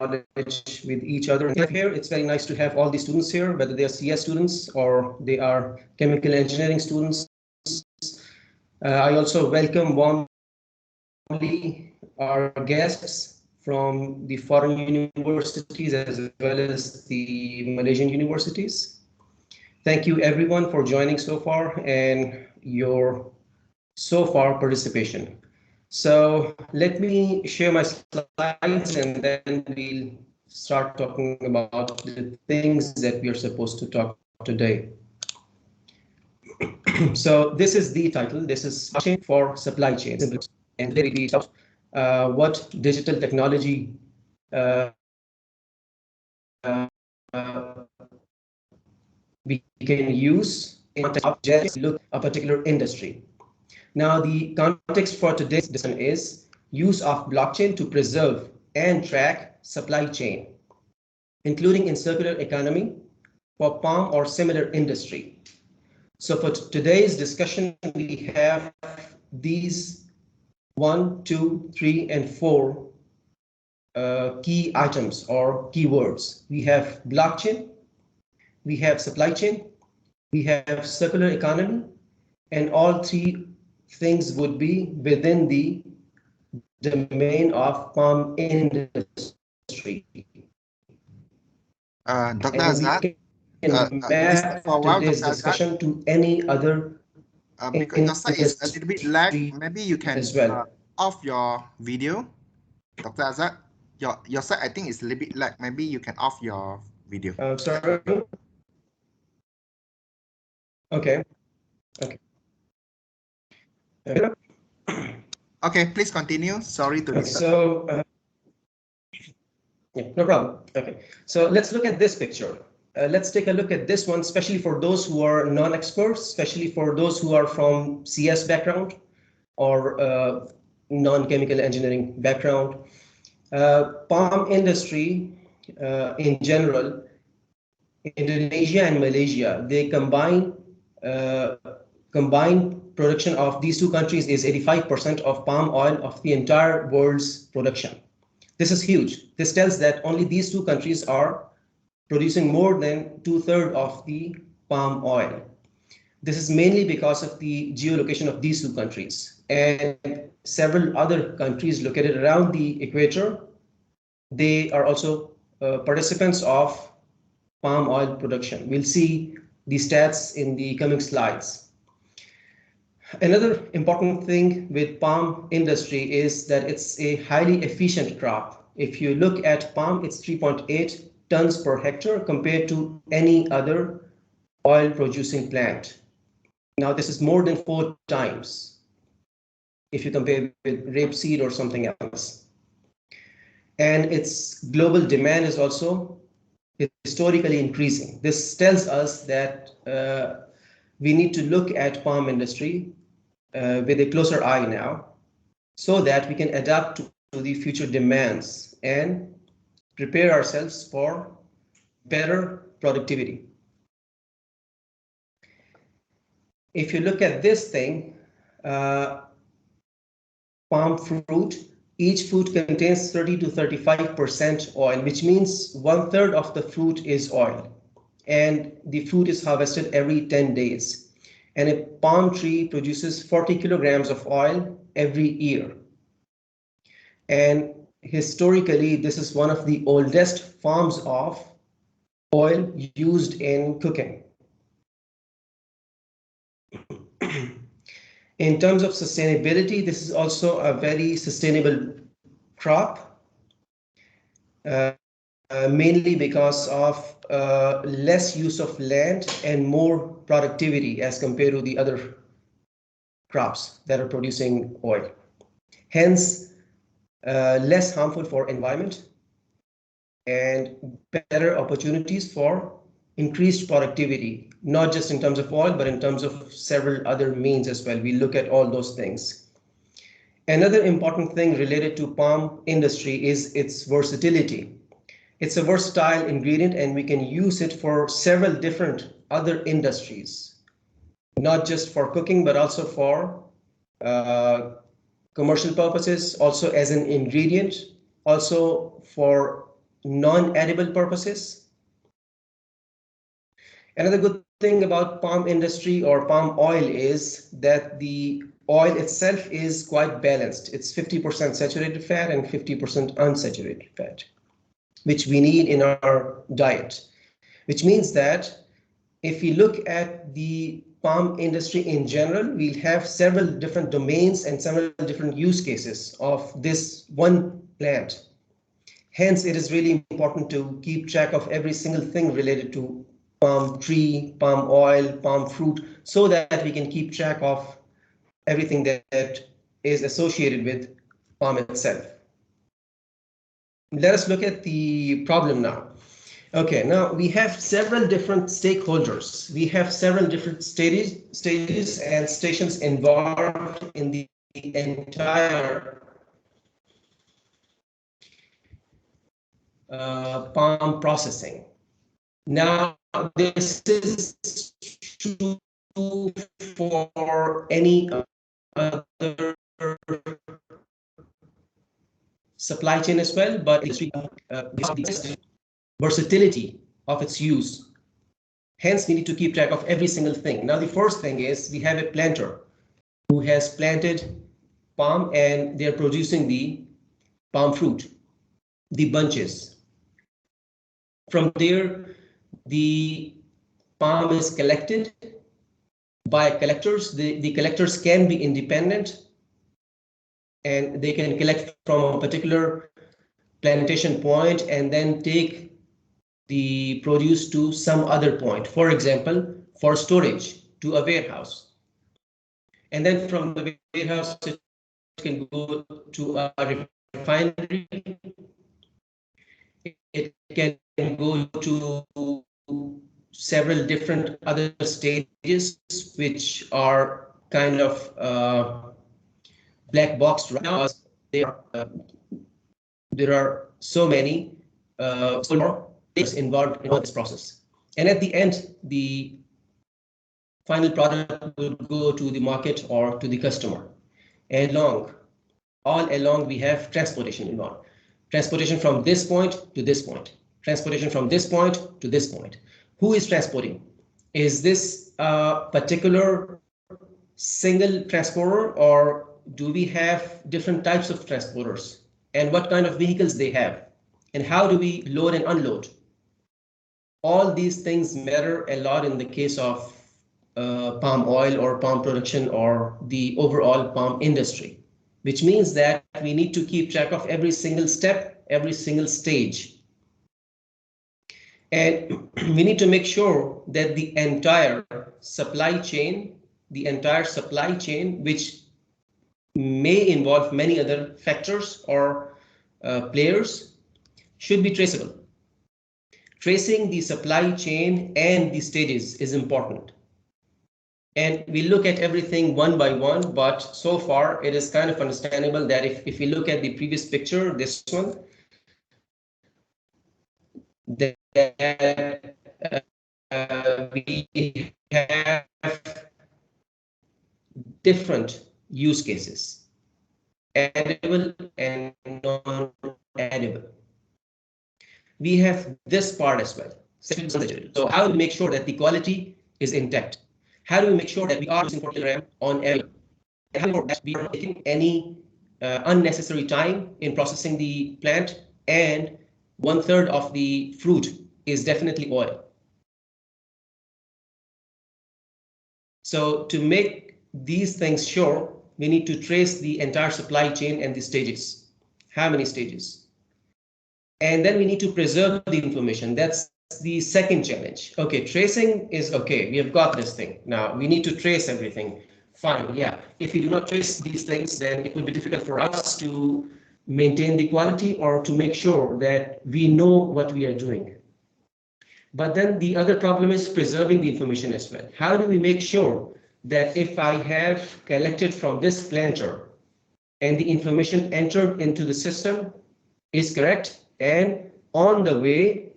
knowledge with each other. And here, it's very nice to have all the students here, whether they are CS students or they are chemical engineering students. I also welcome warmly our guests from the foreign universities as well as the Malaysian universities. Thank you everyone for joining so far and your so far participation. So let me share my slides and then we'll start talking about the things that we are supposed to talk today. So this is the title. This is for supply chains, and today we talk what digital technology we can use in just look a particular industry. Now, the context for today's discussion is use of blockchain to preserve and track supply chain, including in circular economy for palm or similar industry. So for today's discussion, we have these 1, 2, 3, and 4 key items or keywords. We have blockchain, we have supply chain, we have circular economy, and all three things would be within the domain of palm industry. Dr. Azad, This for a while, today's discussion to any other because your side is a little bit lag. Maybe you can as well. Off your video, Dr. Azad. Your side I think is a little bit lag. Maybe you can off your video. Sorry. Okay. Okay. Okay, please continue. Sorry to disturb. So, yeah, no problem. Okay, so let's look at this picture. Let's take a look at this one, especially for those who are non-experts, especially for those who are from CS background or non-chemical engineering background. Palm industry in general, Indonesia and Malaysia, they combined production of these two countries is 85% of palm oil of the entire world's production. This is huge. This tells that only these two countries are producing more than 2/3 of the palm oil. This is mainly because of the geolocation of these two countries and several other countries located around the equator. They are also participants of palm oil production. We'll see the stats in the coming slides. Another important thing with palm industry is that it's a highly efficient crop. If you look at palm, it's 3.8 tons per hectare compared to any other oil producing plant. Now this is more than 4 times if you compare with rapeseed or something else. And its global demand is also historically increasing. This tells us that we need to look at palm industry with a closer eye now so that we can adapt to the future demands and prepare ourselves for better productivity. If you look at this thing, palm fruit, each fruit contains 30 to 35% oil, which means 1/3 of the fruit is oil. And the fruit is harvested every 10 days. And a palm tree produces 40 kilograms of oil every year. And historically, this is one of the oldest forms of oil used in cooking. In terms of sustainability, this is also a very sustainable crop, mainly because of less use of land and more productivity as compared to the other crops that are producing oil. Hence, less harmful for environment and better opportunities for increased productivity, not just in terms of oil, but in terms of several other means as well. We look at all those things. Another important thing related to palm industry is its versatility. It's a versatile ingredient and we can use it for several different other industries, not just for cooking, but also for commercial purposes, also as an ingredient, also for non-edible purposes. Another good thing about palm industry or palm oil is that the oil itself is quite balanced. It's 50% saturated fat and 50% unsaturated fat, which we need in our diet, which means that if we look at the palm industry in general, we'll have several different domains and several different use cases of this one plant. Hence, it is really important to keep track of every single thing related to palm tree, palm oil, palm fruit, so that we can keep track of everything that is associated with palm itself. Let us look at the problem now. Okay, now we have several different stakeholders. We have several different stages and stations involved in the entire palm processing. Now, this is true for any other supply chain as well, but versatility of its use. Hence, we need to keep track of every single thing. Now, the first thing is we have a planter who has planted palm and they're producing the palm fruit, the bunches. From there, the palm is collected by collectors. The collectors can be independent and they can collect from a particular plantation point and then take the produce to some other point, for example, for storage to a warehouse. And then from the warehouse, it can go to a refinery. It can go to several different other stages, which are kind of black boxed right now. There are so many involved in this process. And at the end, the final product will go to the market or to the customer. And all along, we have transportation involved. Transportation from this point to this point. Transportation from this point to this point. Who is transporting? Is this a particular single transporter, or do we have different types of transporters? And what kind of vehicles they have? And how do we load and unload? All these things matter a lot in the case of palm oil or palm production or the overall palm industry, which means that we need to keep track of every single step, every single stage. And we need to make sure that the entire supply chain, which may involve many other factors or players, should be traceable. Tracing the supply chain and the stages is important. And we look at everything one by one, but so far it is kind of understandable that if we look at the previous picture, this one, that we have different use cases, edible and non-edible. We have this part as well. So how do we make sure that the quality is intact? How do we make sure that we are using 4 kg on air? And how do we make sure that we are not taking any unnecessary time in processing the plant? And 1/3 of the fruit is definitely oil. So to make these things sure, we need to trace the entire supply chain and the stages. How many stages? And then we need to preserve the information. That's the second challenge. Okay, tracing is okay. We have got this thing. Now we need to trace everything. Fine, yeah. If we do not trace these things, then it will be difficult for us to maintain the quality or to make sure that we know what we are doing. But then the other problem is preserving the information as well. How do we make sure that if I have collected from this planter and the information entered into the system is correct, and on the way,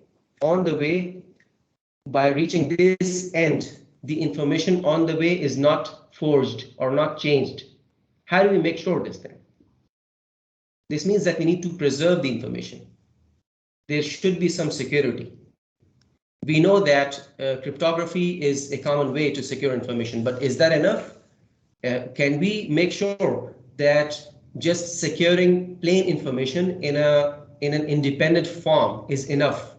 by reaching this end, the information on the way is not forged or not changed? How do we make sure this thing? This means that we need to preserve the information. there should be some security. We know that cryptography is a common way to secure information, but is that enough? Can we make sure that just securing plain information in an independent form is enough?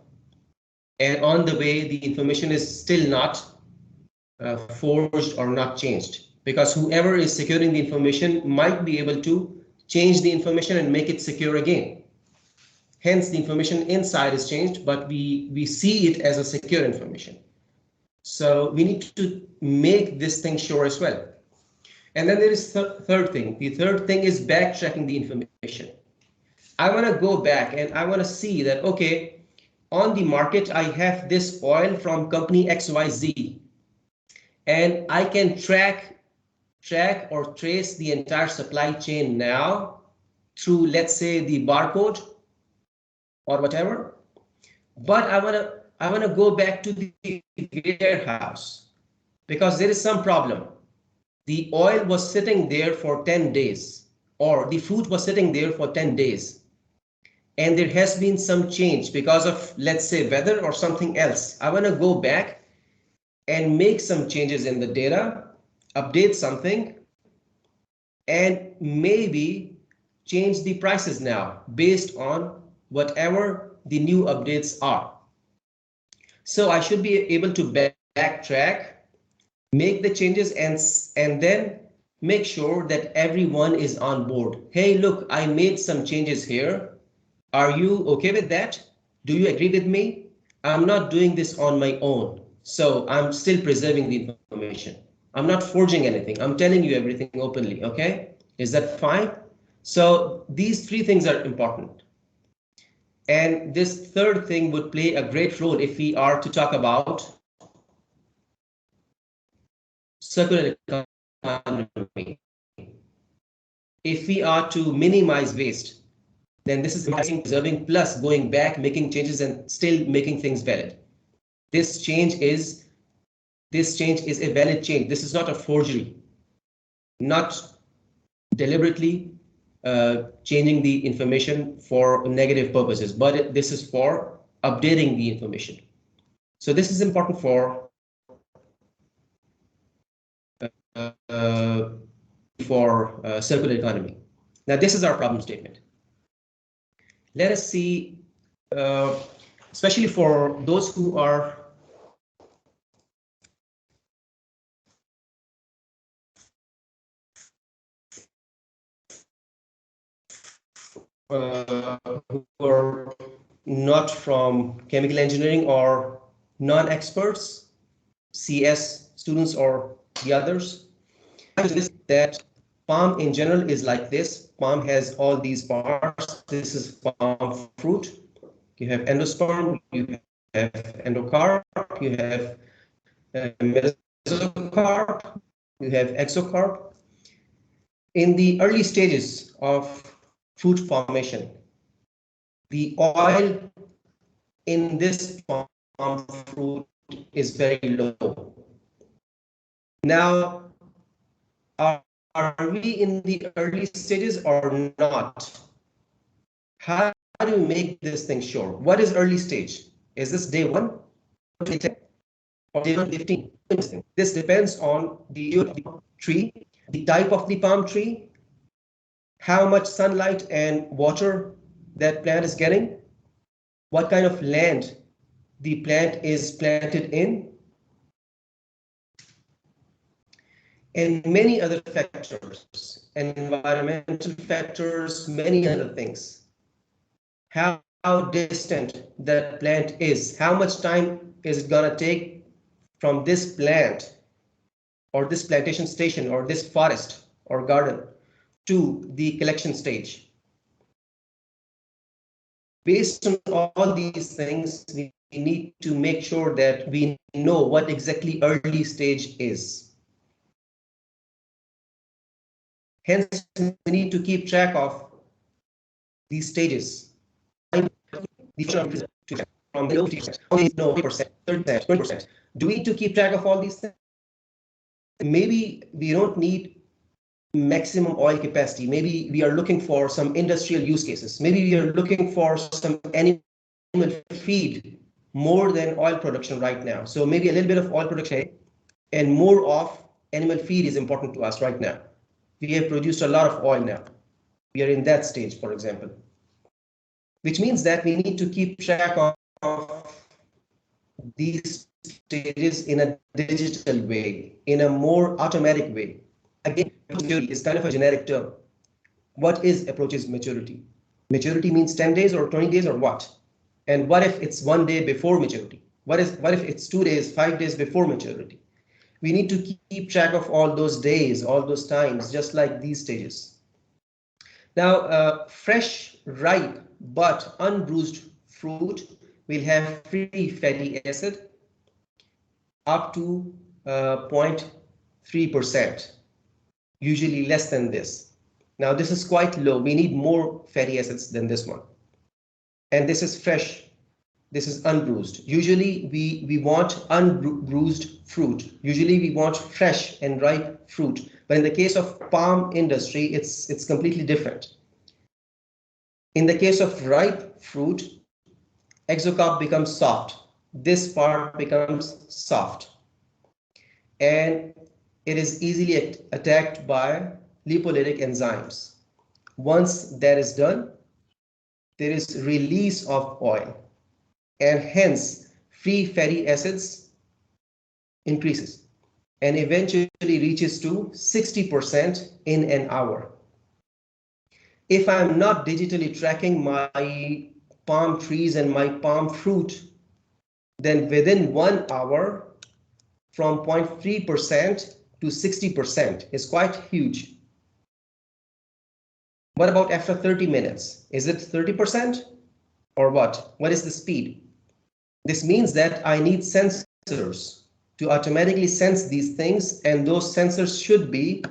And on the way, the information is still not forged or not changed, because whoever is securing the information might be able to change the information and make it secure again. Hence, the information inside is changed, but we see it as a secure information. So we need to make this thing sure as well. And then there is third thing. The third thing is backtracking the information. I want to go back and I want to see that, okay, on the market, I have this oil from company XYZ, and I can track or trace the entire supply chain now through, let's say, the barcode or whatever. But I want to go back to the warehouse because there is some problem. The oil was sitting there for 10 days, or the fruit was sitting there for 10 days. And there has been some change because of, let's say, weather or something else. I want to go back and make some changes in the data, update something, and maybe change the prices now based on whatever the new updates are. So I should be able to backtrack, make the changes, and then make sure that everyone is on board. Hey, look, I made some changes here. Are you okay with that? Do you agree with me? I'm not doing this on my own. So I'm still preserving the information. I'm not forging anything. I'm telling you everything openly, okay? Is that fine? So these three things are important. And this third thing would play a great role if we are to talk about circular economy. If we are to minimize waste, then this is preserving plus going back, making changes and still making things valid. This change is a valid change. This is not a forgery, not deliberately changing the information for negative purposes, but this is for updating the information. So this is important for circular economy. Now this is our problem statement. Let us see, especially for those who are who are not from chemical engineering or non-experts, CS students or the others, that palm in general is like this. Palm has all these parts. This is palm fruit. You have endosperm, you have endocarp, you have mesocarp, you have exocarp. In the early stages of fruit formation, the oil in this palm fruit is very low. Now, are we in the early stages or not? How do we make this thing sure? What is early stage? Is this day 1, day 10, or day 15? This depends on the tree, the type of the palm tree, how much sunlight and water that plant is getting, what kind of land the plant is planted in, and many other factors, environmental factors, many other things. How distant that plant is, how much time is it gonna take from this plant or this plantation station or this forest or garden to the collection stage. Based on all these things, we need to make sure that we know what exactly early stage is. Hence, we need to keep track of these stages. From below 50%, 20%, 30%, 20%. Do we need to keep track of all these things? Maybe we don't need maximum oil capacity. Maybe we are looking for some industrial use cases. Maybe we are looking for some animal animal feed more than oil production right now. So maybe a little bit of oil production and more of animal feed is important to us right now. We have produced a lot of oil now. We are in that stage, for example, which means that we need to keep track of these stages in a digital way, in a more automatic way. Again, maturity is kind of a generic term. What is approaches maturity? Maturity means 10 days or 20 days or what? And what if it's 1 day before maturity? What if it's 2 days, 5 days before maturity? We need to keep track of all those days, all those times, just like these stages. Now, fresh, ripe, but unbruised fruit will have free fatty acid up to 0.3%, usually less than this. Now, this is quite low. We need more fatty acids than this one. And this is fresh. This is unbruised. Usually, we want unbruised fruit. Usually, we want fresh and ripe fruit. But in the case of palm industry, it's completely different. In the case of ripe fruit, exocarp becomes soft. This part becomes soft. And it is easily attacked by lipolytic enzymes. Once that is done, there is release of oil, and hence free fatty acids increases and eventually reaches to 60% in an hour. If I'm not digitally tracking my palm trees and my palm fruit, then within 1 hour, from 0.3% to 60% is quite huge. What about after 30 minutes? Is it 30% or what? What is the speed? This means that I need sensors to automatically sense these things, and those sensors should be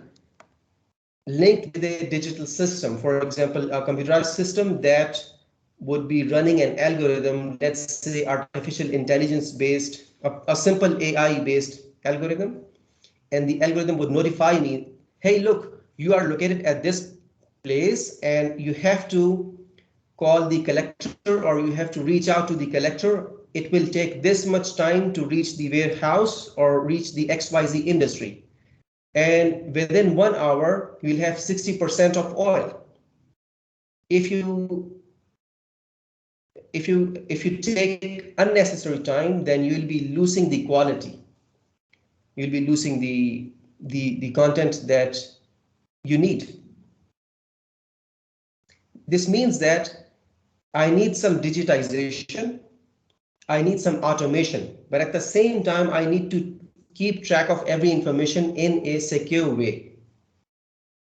linked with a digital system. For example, a computerized system that would be running an algorithm, let's say artificial intelligence based, a simple AI based algorithm, and the algorithm would notify me, hey, look, you are located at this place and you have to call the collector or you have to reach out to the collector. It will take this much time to reach the warehouse or reach the XYZ industry. And within 1 hour, you'll have 60% of oil. If you take unnecessary time, then you'll be losing the quality. You'll be losing the content that you need. This means that I need some digitization, I need some automation, but at the same time, I need to keep track of every information in a secure way.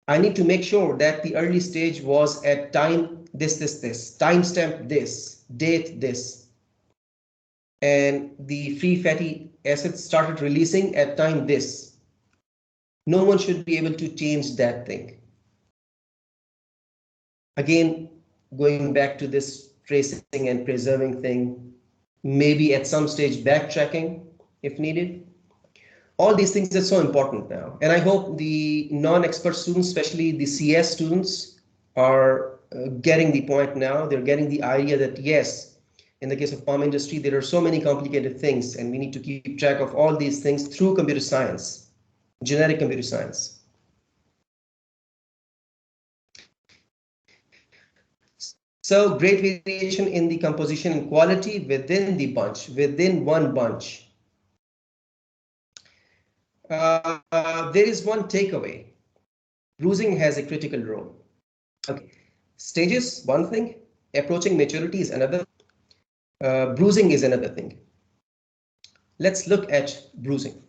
I need to make sure that the early stage was at time this, timestamp this, date this, and the free fatty acids started releasing at time this. No one should be able to change that thing. Again, going back to this tracing and preserving thing, maybe at some stage backtracking if needed. All these things are so important now. And I hope the non-expert students, especially the CS students, are getting the point now. They're getting the idea that yes, in the case of palm industry, there are so many complicated things and we need to keep track of all these things through computer science, genetic computer science. So great variation in the composition and quality within the bunch, within one bunch. There is one takeaway. Bruising has a critical role. Okay, stages, one thing. Approaching maturity is another. Bruising is another thing. Let's look at bruising.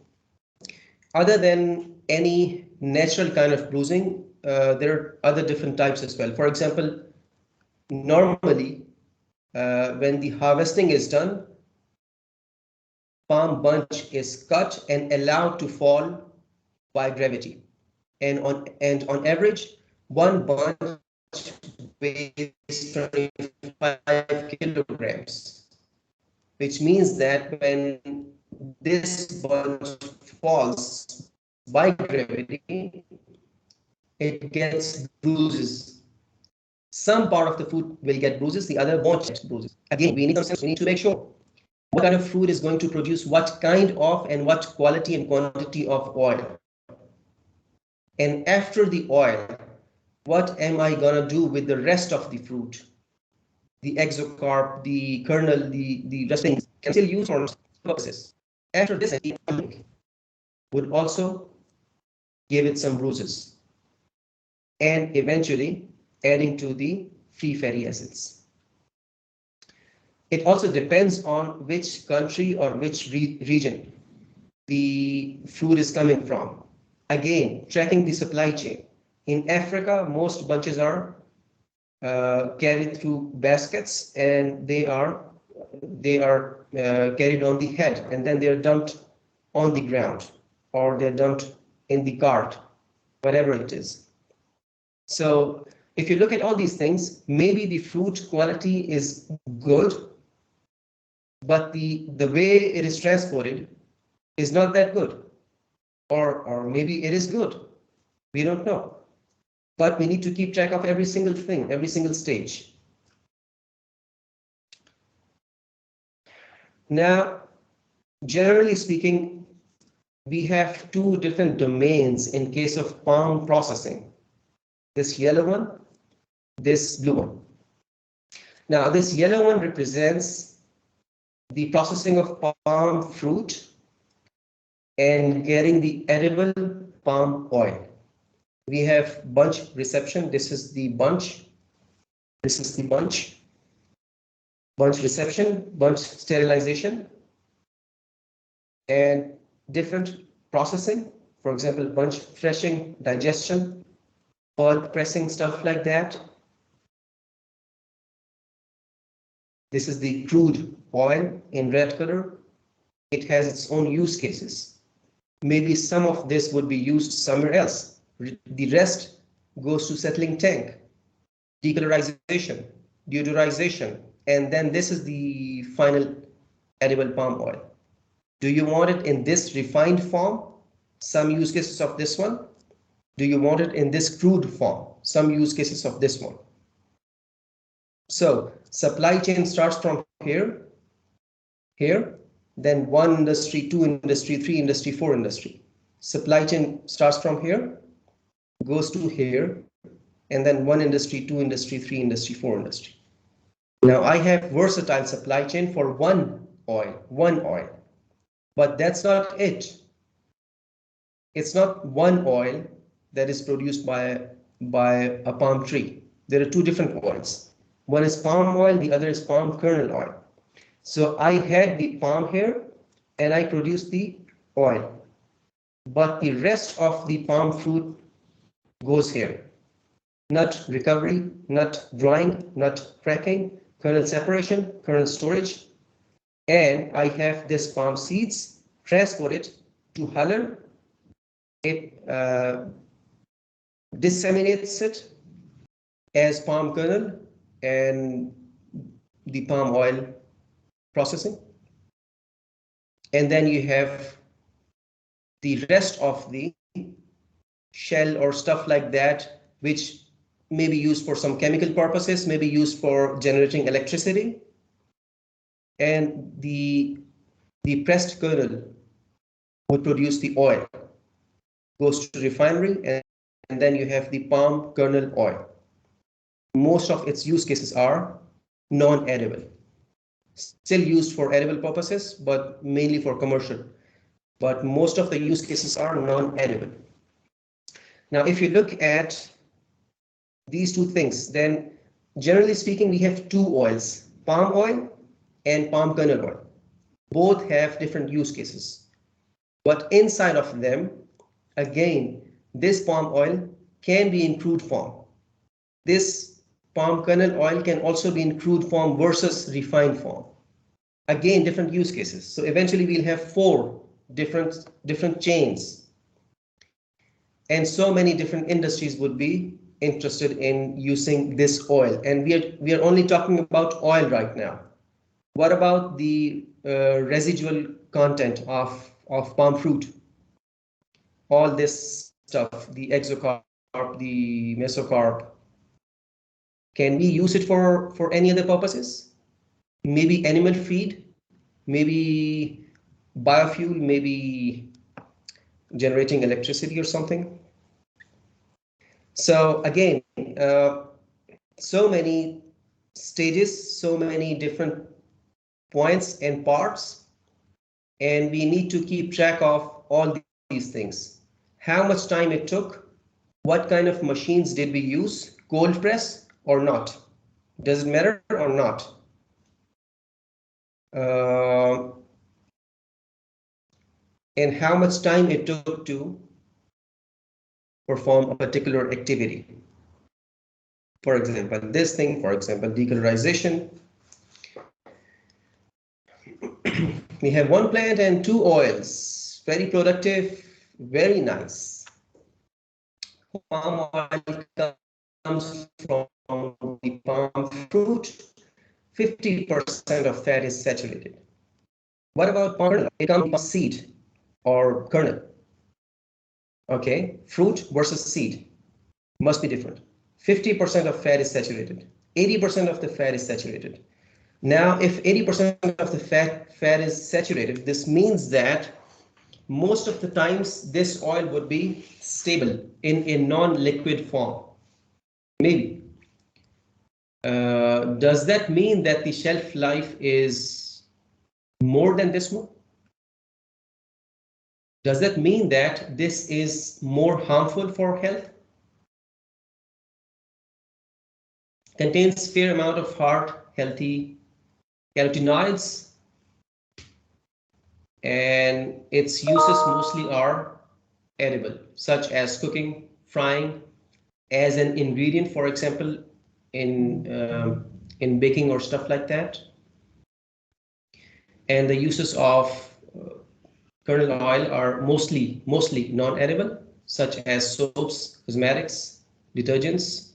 Other than any natural kind of bruising, there are other different types as well. For example, normally, when the harvesting is done, palm bunch is cut and allowed to fall by gravity. And on average, one bunch weighs 25 kilograms, which means that when this bunch falls by gravity, it gets bruises Some part of the fruit will get bruises, the other won't get bruises. Again, we need some sense. We need to make sure what kind of fruit is going to produce what kind of and what quality and quantity of oil. And after the oil, what am I gonna do with the rest of the fruit? The exocarp, the kernel, the rest things can still use for purposes. After this, would also give it some bruises, and eventually adding to the free fatty acids. It also depends on which country or which region the fruit is coming from. Again, tracking the supply chain. In Africa, most bunches are carried through baskets, and they are carried on the head, and then they are dumped on the ground, or they're dumped in the cart, whatever it is. So if you look at all these things, maybe the fruit quality is good, but the way it is transported is not that good, or maybe it is good. We don't know. But we need to keep track of every single thing, every single stage. Now, generally speaking, we have two different domains in case of palm processing. This yellow one, this blue one. Now, this yellow one represents the processing of palm fruit and getting the edible palm oil. We have bunch reception. This is the bunch. This is the bunch. Bunch reception, bunch sterilization, and different processing. For example, bunch threshing, digestion, oil pressing, stuff like that. This is the crude oil in red color. It has its own use cases. Maybe some of this would be used somewhere else. The rest goes to settling tank, decolorization, deodorization, and then this is the final edible palm oil. Do you want it in this refined form? Some use cases of this one. Do you want it in this crude form? Some use cases of this one. So supply chain starts from here, then 1 industry, 2 industry, 3 industry, 4 industry. Supply chain starts from here, goes to here, and then 1 industry, 2 industry, 3 industry, 4 industry. Now I have versatile supply chain for one oil, but that's not it. It's not one oil that is produced by a palm tree. There are two different oils. One is palm oil, the other is palm kernel oil. So I had the palm here and I produced the oil, but the rest of the palm fruit goes here. Nut recovery, nut drying, nut cracking, kernel separation, kernel storage, and I have this palm seeds transported to huller. It disseminates it as palm kernel and the palm oil processing. And then you have the rest of the shell or stuff like that, which may be used for some chemical purposes, may be used for generating electricity. And the pressed kernel would produce the oil, goes to refinery, and then you have the palm kernel oil. Most of its use cases are non-edible, still used for edible purposes, but mainly for commercial. But most of the use cases are non-edible. Now, if you look at these two things, then generally speaking, we have two oils, palm oil and palm kernel oil. Both have different use cases. But inside of them, again, this palm oil can be in crude form. This palm kernel oil can also be in crude form versus refined form. Again, different use cases. So eventually we'll have 4 different chains. And so many different industries would be interested in using this oil. And we are only talking about oil right now. What about the residual content of palm fruit? All this stuff, the exocarp, the mesocarp, Can we use it for any other purposes? Maybe animal feed, maybe biofuel, maybe generating electricity or something. So again, so many stages, so many different points and parts, and we need to keep track of all these things. How much time it took, what kind of machines did we use, cold press or not? Does it matter or not? And how much time it took to perform a particular activity. For example, this thing, for example, decolorization. We have one plant and two oils, very productive, very nice. Palm oil comes from the palm fruit. 50% of fat is saturated. What about palm kernel? It comes from seed or kernel. Okay, fruit versus seed must be different. 50% of fat is saturated. 80% of the fat is saturated. Now, if 80% of the fat is saturated, this means that most of the times this oil would be stable in a non-liquid form. Maybe. Does that mean that the shelf life is more than this one? Does that mean that this is more harmful for health? Contains fair amount of heart healthy carotenoids, and its uses mostly are edible, such as cooking, frying, as an ingredient, for example, in baking or stuff like that. And the uses of kernel oil are mostly non-edible, such as soaps, cosmetics, detergents,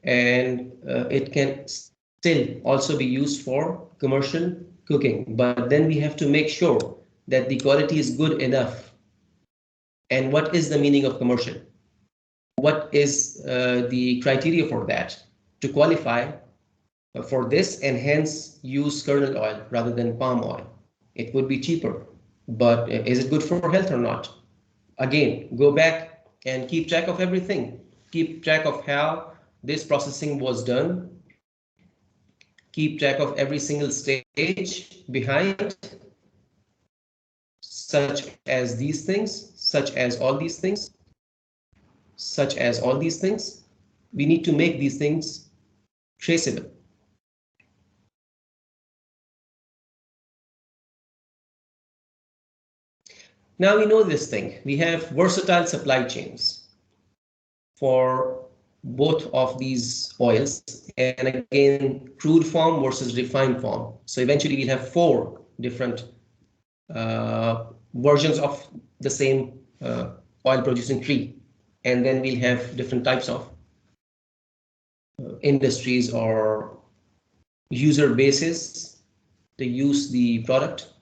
and it can still also be used for commercial cooking. But then we have to make sure that the quality is good enough. And what is the meaning of commercial? What is the criteria for that to qualify for this, and hence use kernel oil rather than palm oil? It would be cheaper, but is it good for health or not? Again, go back and keep track of everything. Keep track of how this processing was done. Keep track of every single stage behind, such as these things, such as all these things, such as all these things. We need to make these things traceable. Now we know this thing. We have versatile supply chains for both of these oils, and again, crude form versus refined form. So eventually we'll have 4 different versions of the same oil producing tree, and then we'll have different types of industries or user bases to use the product.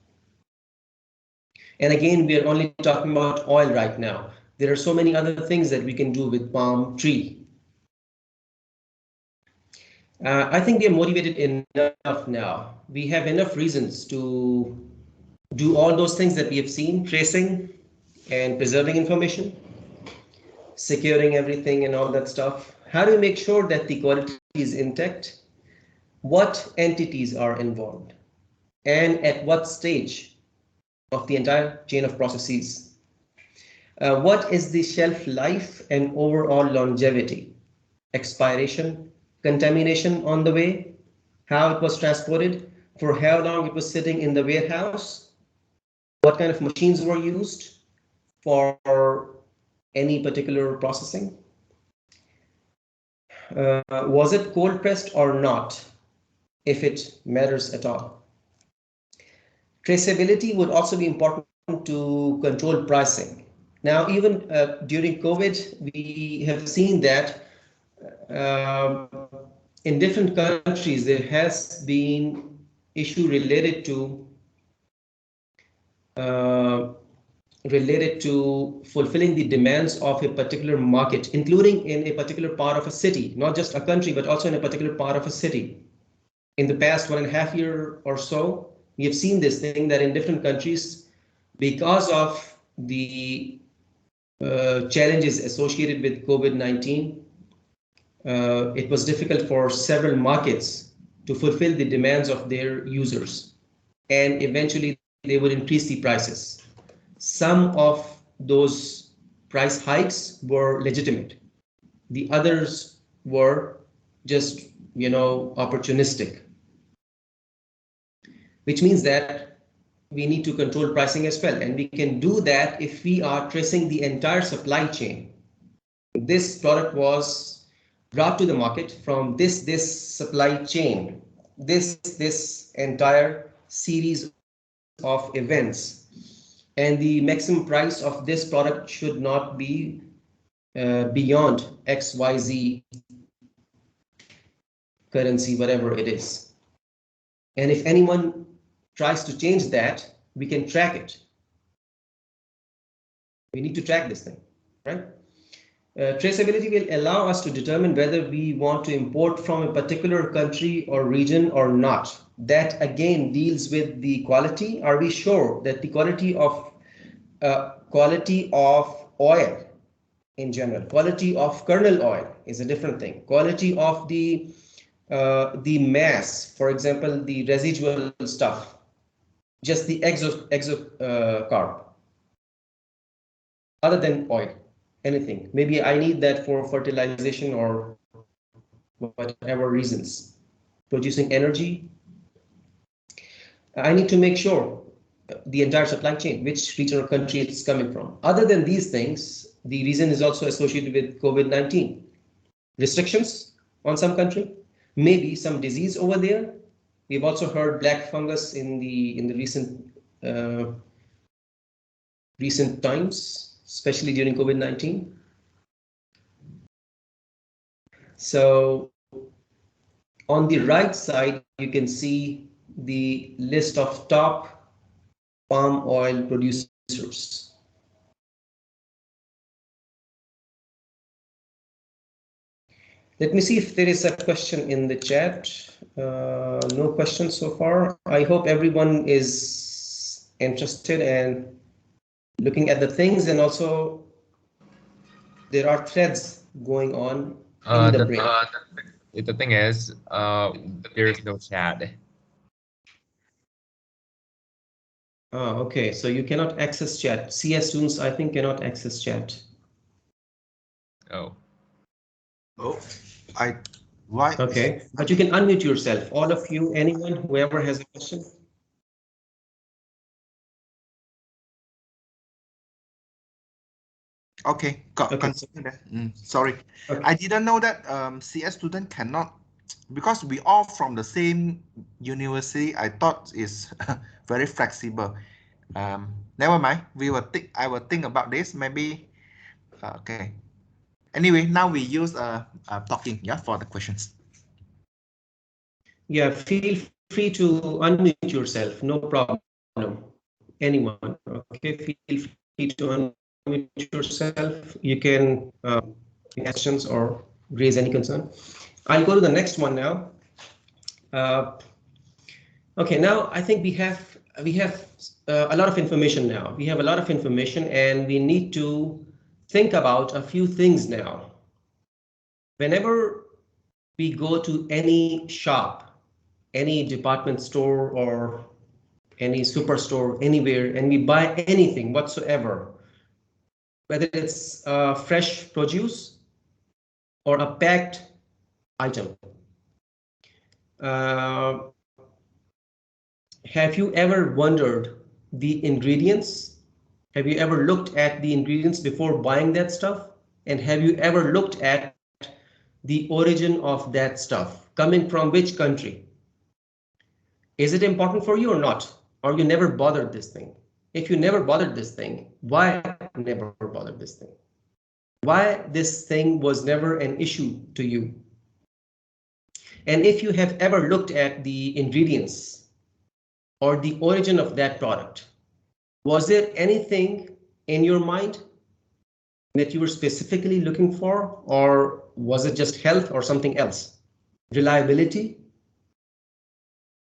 And again, we are only talking about oil right now. There are so many other things that we can do with palm tree. I think we are motivated enough now. We have enough reasons to do all those things that we have seen: tracing and preserving information, securing everything and all that stuff. How do we make sure that the quality is intact? What entities are involved? And at what stage of the entire chain of processes? What is the shelf life and overall longevity? Expiration, contamination on the way, how it was transported, for how long it was sitting in the warehouse, what kind of machines were used for any particular processing. Was it cold pressed or not, if it matters at all. Traceability would also be important to control pricing. Now, even during COVID, we have seen that in different countries, there has been issue related to related to fulfilling the demands of a particular market, including in a particular part of a city, not just a country, but also in a particular part of a city. In the past 1.5 years or so, we have seen this thing that in different countries, because of the challenges associated with COVID-19, it was difficult for several markets to fulfill the demands of their users, and eventually they would increase the prices. Some of those price hikes were legitimate. The others were just, opportunistic, which means that we need to control pricing as well. And we can do that if we are tracing the entire supply chain. This product was brought to the market from this supply chain, this entire series of events. And the maximum price of this product should not be beyond XYZ currency, whatever it is. And if anyone tries to change that, we can track it. We need to track this thing, right? Traceability will allow us to determine whether we want to import from a particular country or region or not. That again deals with the quality. Are we sure that the quality of oil in general, quality of kernel oil is a different thing. Quality of the mass, for example, the residual stuff, just the exocarb, other than oil, anything. Maybe I need that for fertilization or whatever reasons, producing energy. I need to make sure the entire supply chain, which region or country it's coming from. Other than these things, the reason is also associated with COVID-19. Restrictions on some country, maybe some disease over there. We've also heard black fungus in the recent times, especially during COVID-19. So on the right side, you can see the list of top palm oil producers. Let me see if there is a question in the chat. No questions so far. I hope everyone is interested and looking at the things, and also there are threads going on in the brain. The thing is, there is no chat. Okay, so you cannot access chat. CS students, I think, cannot access chat. Oh. Why? Okay, but you can unmute yourself. All of you, anyone, whoever has a question. Okay, continue that. Sorry, Okay. I didn't know that CS student cannot, because we all from the same university. I thought it's very flexible. Never mind. I will think about this. Maybe. Okay. Anyway, now we use talking, yeah, for the questions. Yeah, feel free to unmute yourself. No problem. Anyone. Okay, feel free to unmute yourself. You can ask questions or raise any concern. I'll go to the next one now. Okay, now I think we have a lot of information now. We have a lot of information, and we need to think about a few things now. Whenever we go to any shop, any department store or any superstore anywhere, and we buy anything whatsoever, whether it's fresh produce or a packed item, have you ever wondered the ingredients? Have you ever looked at the ingredients before buying that stuff? And have you ever looked at the origin of that stuff? Coming from which country? Is it important for you or not? Or you never bothered this thing? If you never bothered this thing, why never bothered this thing? Why this thing was never an issue to you? And if you have ever looked at the ingredients or the origin of that product, was there anything in your mind that you were specifically looking for, or was it just health or something else? Reliability.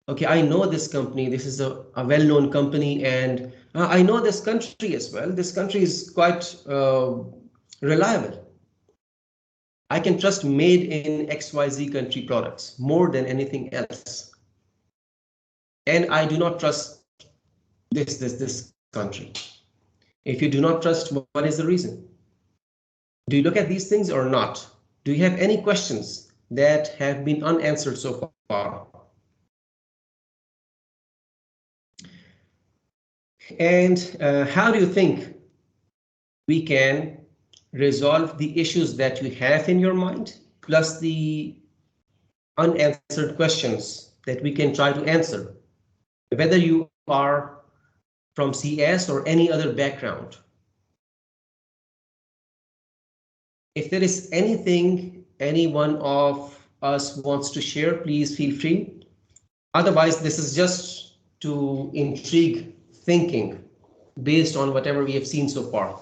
Okay, I know this company, this is a well-known company, and I know this country as well. This country is quite reliable. I can trust made in XYZ country products more than anything else. And I do not trust this country. If you do not trust, what is the reason? Do you look at these things or not? Do you have any questions that have been unanswered so far? And how do you think we can resolve the issues that you have in your mind, plus the unanswered questions that we can try to answer, whether you are from CS or any other background? If there is anything any one of us wants to share, please feel free. Otherwise, this is just to intrigue thinking based on whatever we have seen so far.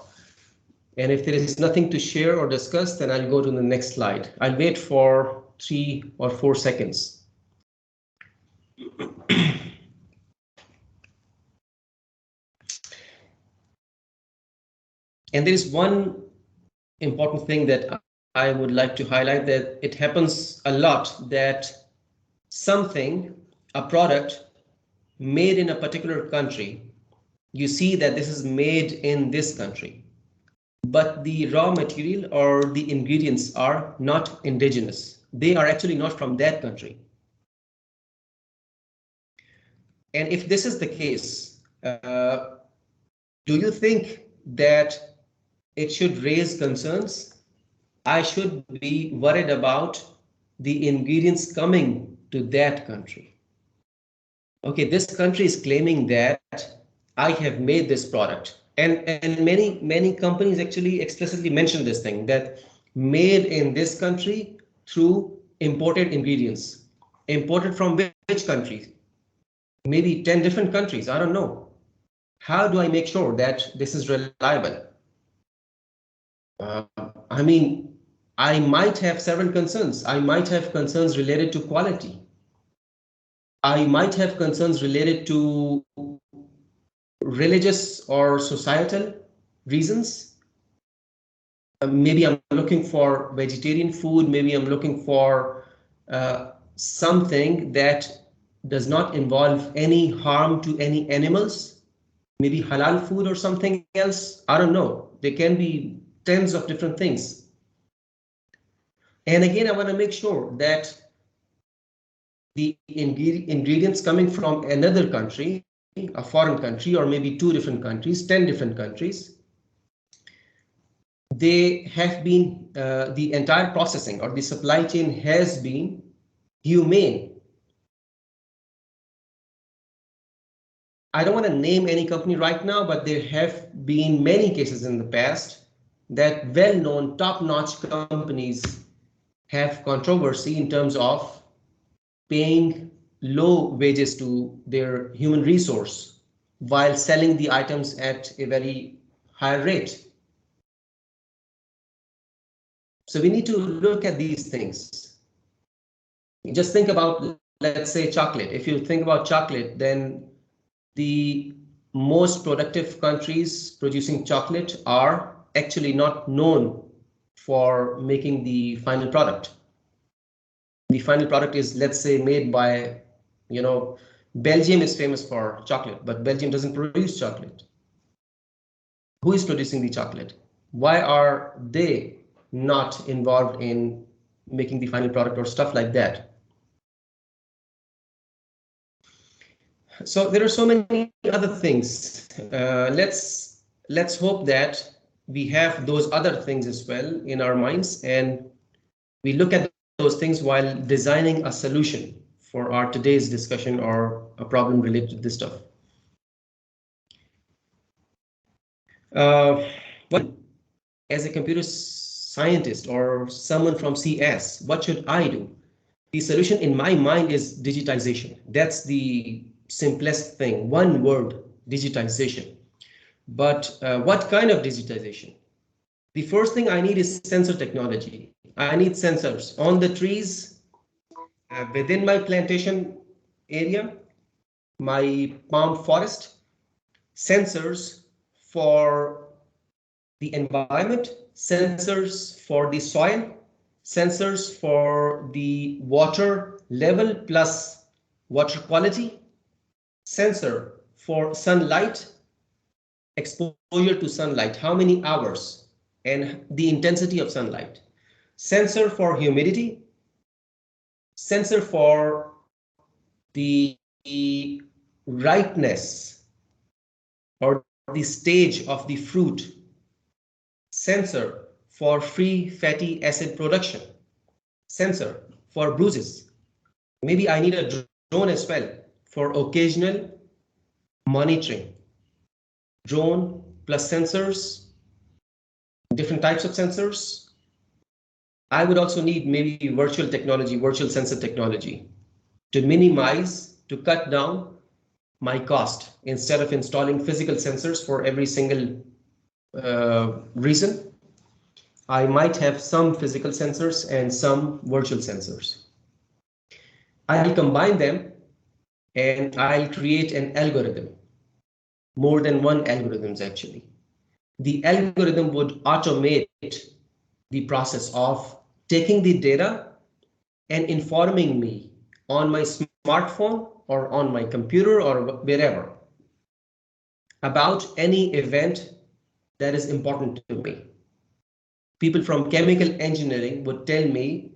And if there is nothing to share or discuss, then I'll go to the next slide. I'll wait for 3 or 4 seconds. And there is one important thing that I would like to highlight, that it happens a lot that something, a product made in a particular country, you see that this is made in this country, but the raw material or the ingredients are not indigenous. They are actually not from that country. And if this is the case, do you think that it should raise concerns? I should be worried about the ingredients coming to that country. Okay, this country is claiming that I have made this product. And many companies actually explicitly mention this thing, that made in this country through imported ingredients. Imported from which country? Maybe 10 different countries, I don't know. How do I make sure that this is reliable? I mean, I might have several concerns. I might have concerns related to quality. I might have concerns related to religious or societal reasons. Maybe I'm looking for vegetarian food. Maybe I'm looking for something that does not involve any harm to any animals. Maybe halal food or something else. I don't know. There can be tens of different things. And again, I want to make sure that the ingredients coming from another country, a foreign country, or maybe 2 different countries, 10 different countries, they have been, the entire processing or the supply chain has been humane. I don't want to name any company right now, but there have been many cases in the past that well-known top-notch companies have controversy in terms of paying low wages to their human resource while selling the items at a very high rate. So we need to look at these things. Just think about, let's say, chocolate. If you think about chocolate, then the most productive countries producing chocolate are actually not known for making the final product. The final product is, let's say, made by, Belgium is famous for chocolate, but Belgium doesn't produce chocolate. Who is producing the chocolate? Why are they not involved in making the final product or stuff like that? So there are so many other things. Let's hope that we have those other things as well in our minds, and we look at those things while designing a solution for our today's discussion or a problem related to this stuff. As a computer scientist or someone from CS, what should I do? The solution in my mind is digitization. That's the simplest thing. One word, digitization. But what kind of digitization? The first thing I need is sensor technology. I need sensors on the trees, within my plantation area, my palm forest, sensors for the environment, sensors for the soil, sensors for the water level plus water quality, sensor for sunlight, exposure to sunlight, how many hours, and the intensity of sunlight, sensor for humidity, sensor for the ripeness or the stage of the fruit, sensor for free fatty acid production, sensor for bruises. Maybe I need a drone as well for occasional monitoring. Drone plus sensors, different types of sensors. I would also need maybe virtual technology, virtual sensor technology to minimize, to cut down my cost instead of installing physical sensors for every single reason. I might have some physical sensors and some virtual sensors. I'll combine them and I'll create an algorithm, more than one algorithms actually. The algorithm would automate the process of taking the data and informing me on my smartphone or on my computer or wherever about any event that is important to me. People from chemical engineering would tell me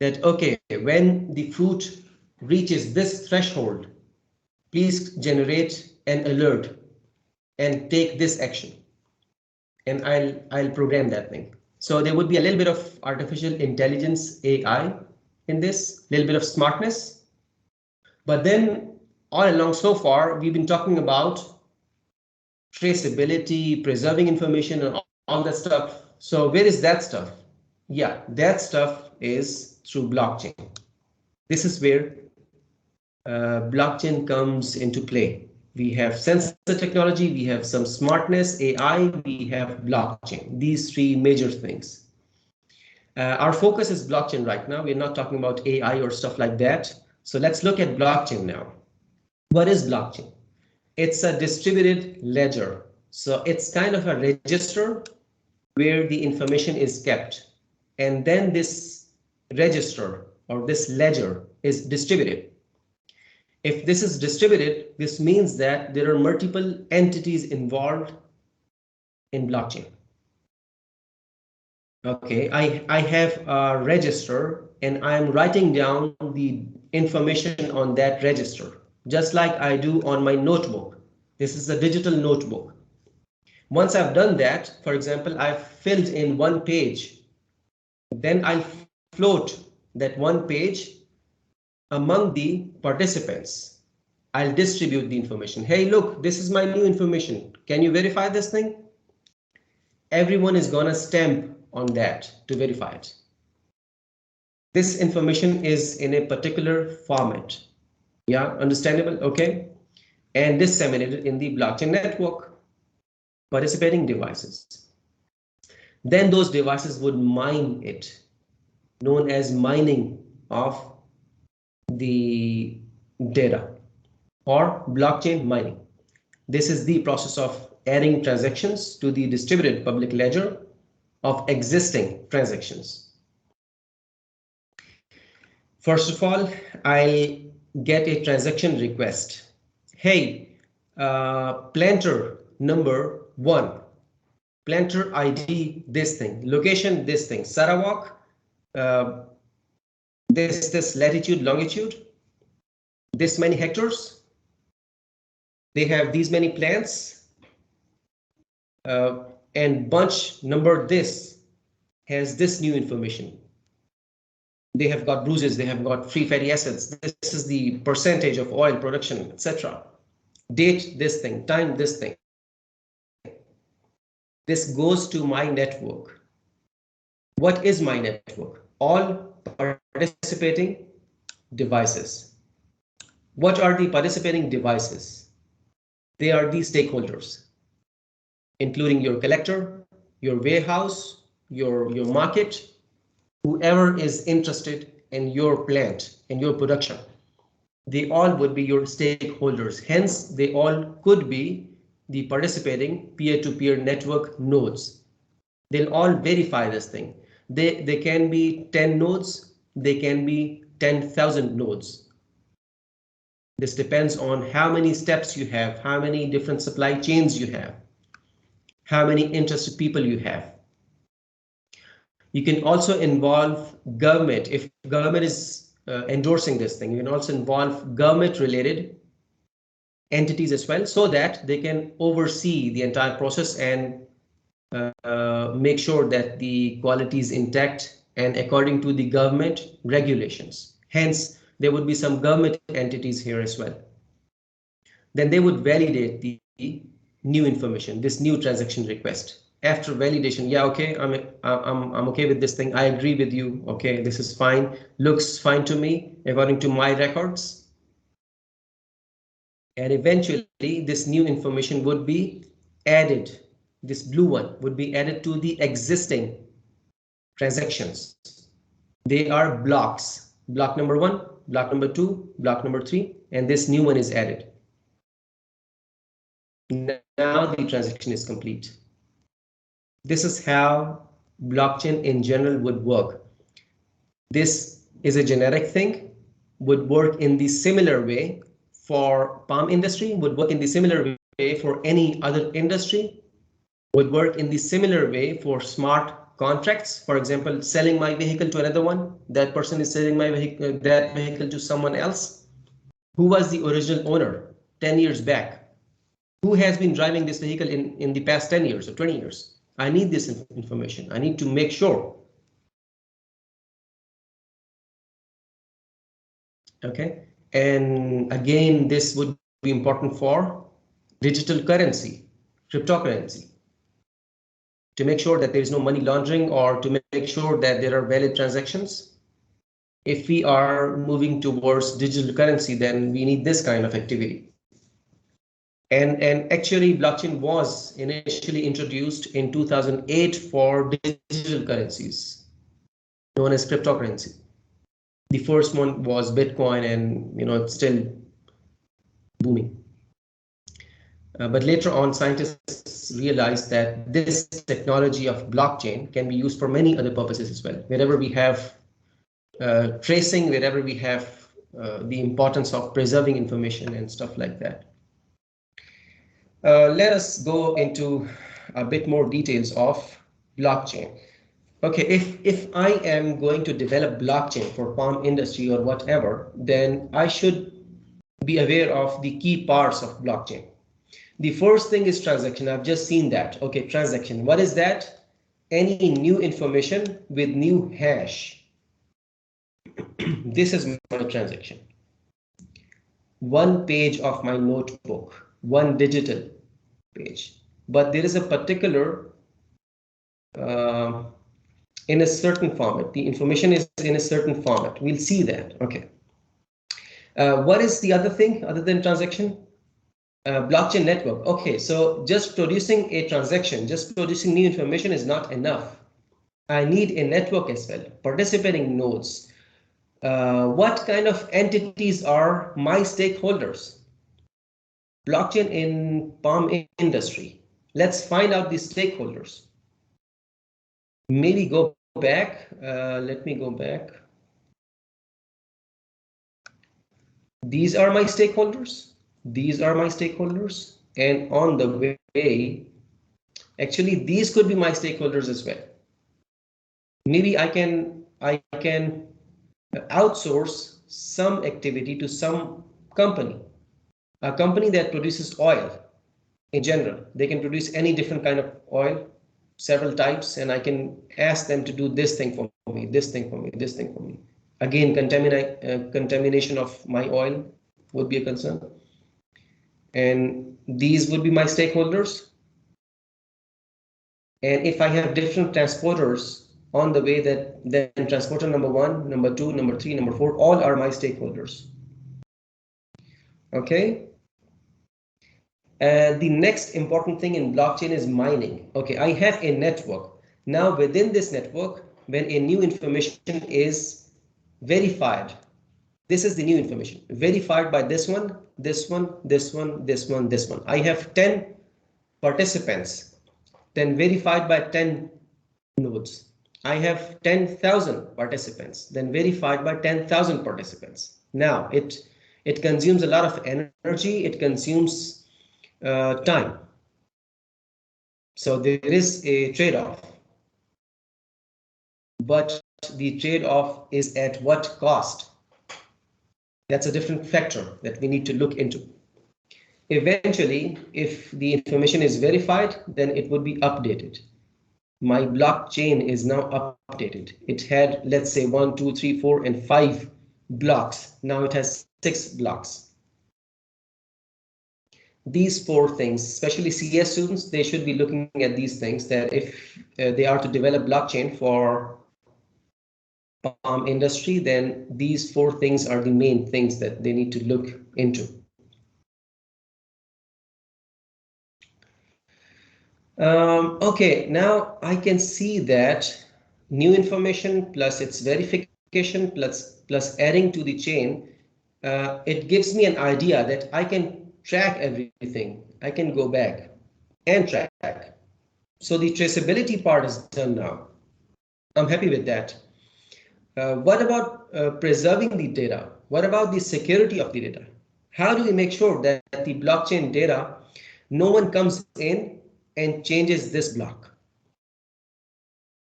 that, okay, when the fruit reaches this threshold, please generate an alert and take this action. And I'll program that thing. So there would be a little bit of artificial intelligence, AI in this, little bit of smartness. But then all along so far, we've been talking about traceability, preserving information, and all that stuff. So where is that stuff? Yeah, that stuff is through blockchain. This is where blockchain comes into play. We have sensor technology, we have some smartness, AI, we have blockchain. These three major things. Our focus is blockchain right now. We're not talking about AI or stuff like that. So let's look at blockchain now. What is blockchain? It's a distributed ledger. So it's kind of a register where the information is kept. And then this register or this ledger is distributed. If this is distributed, this means that there are multiple entities involved in blockchain. Okay, I have a register and I'm writing down the information on that register, just like I do on my notebook. This is a digital notebook. Once I've done that, for example, I've filled in one page, then I'll float that one page among the participants. I'll distribute the information. Hey, look, this is my new information. Can you verify this thing? Everyone is gonna stamp on that to verify it. This information is in a particular format. Yeah, understandable, okay? And disseminated in the blockchain network, participating devices. Then those devices would mine it, known as mining of the data or blockchain mining. This is the process of adding transactions to the distributed public ledger of existing transactions. First of all, I get a transaction request. Hey, planter number 1, planter ID this thing, location this thing, Sarawak, this latitude, longitude, this many hectares. They have these many plants, and bunch number this has this new information. They have got bruises, they have got free fatty acids. This is the percentage of oil production, etc. Date this thing, time this thing. This goes to my network. What is my network? All participating devices. What are the participating devices? They are the stakeholders. including your collector, your warehouse, your market, whoever is interested in your plant, in your production. They all would be your stakeholders. Hence, they all could be the participating peer-to-peer network nodes. They'll all verify this thing. They can be 10 nodes, they can be 10,000 nodes. This depends on how many steps you have, how many different supply chains you have, how many interested people you have. You can also involve government. If government is endorsing this thing, you can also involve government related entities as well, so that they can oversee the entire process and make sure that the quality is intact and according to the government regulations. Hence, there would be some government entities here as well. Then they would validate the new information, this new transaction request. After validation, yeah, okay, I'm okay with this thing. I agree with you. Okay, this is fine. Looks fine to me according to my records. And eventually, this new information would be added. This blue one would be added to the existing transactions. They are blocks. Block number 1, block number 2, block number 3, and this new one is added. Now the transaction is complete. This is how blockchain in general would work. This is a generic thing, would work in the similar way for palm industry, would work in the similar way for any other industry, would work in the similar way for smart contracts. For example, selling my vehicle to another one, that person is selling my vehicle, that vehicle to someone else. Who was the original owner 10 years back? Who has been driving this vehicle in the past 10 years or 20 years? I need this information. I need to make sure. Okay. And again, this would be important for digital currency, cryptocurrency, to make sure that there is no money laundering or to make sure that there are valid transactions. If we are moving towards digital currency, then we need this kind of activity. And actually, blockchain was initially introduced in 2008 for digital currencies, known as cryptocurrency. The first one was Bitcoin, and it's still booming. But later on, scientists realized that this technology of blockchain can be used for many other purposes as well. Wherever we have tracing, wherever we have the importance of preserving information and stuff like that. Let us go into a bit more details of blockchain. Okay, if I am going to develop blockchain for palm industry or whatever, then I should be aware of the key parts of blockchain. The first thing is transaction. I've just seen that. Okay, transaction. What is that? Any new information with new hash. This is my transaction. One page of my notebook, one digital page, but there is a particular in a certain format. The information is in a certain format. We'll see that. Okay. What is the other thing other than transaction? Blockchain network. Okay, so just producing a transaction, just producing new information is not enough. I need a network as well, participating nodes. What kind of entities are my stakeholders? Blockchain in palm industry. Let's find out the stakeholders. Maybe go back. Let me go back. These are my stakeholders. These are my stakeholders. And on the way, actually, these could be my stakeholders as well. Maybe I can outsource some activity to some company, a company that produces oil in general. They can produce any different kind of oil, several types, and I can ask them to do this thing for me, this thing for me, this thing for me. Again, contamination of my oil would be a concern. And these would be my stakeholders. And if I have different transporters on the way, that then transporter number 1, number 2, number 3, number 4, all are my stakeholders. Okay. The next important thing in blockchain is mining. Okay, I have a network. Now within this network, when a new information is verified, this is the new information verified by this one, this one, this one, this one, this one. I have 10 participants, then verified by 10 nodes. I have 10,000 participants, then verified by 10,000 participants. Now it consumes a lot of energy, it consumes time. So there is a trade-off, but the trade-off is at what cost? That's a different factor that we need to look into. Eventually, if the information is verified, then it would be updated. My blockchain is now updated. It had, let's say, 1, 2, 3, 4, and 5 blocks. Now it has 6 blocks. These 4 things, especially CS students, they should be looking at these things, that if they are to develop blockchain for palm industry, then these 4 things are the main things that they need to look into. Okay, now I can see that new information plus its verification plus adding to the chain, it gives me an idea that I can track everything. I can go back and track. So the traceability part is done now. I'm happy with that. What about preserving the data? What about the security of the data? How do we make sure that the blockchain data, no one comes in and changes this block?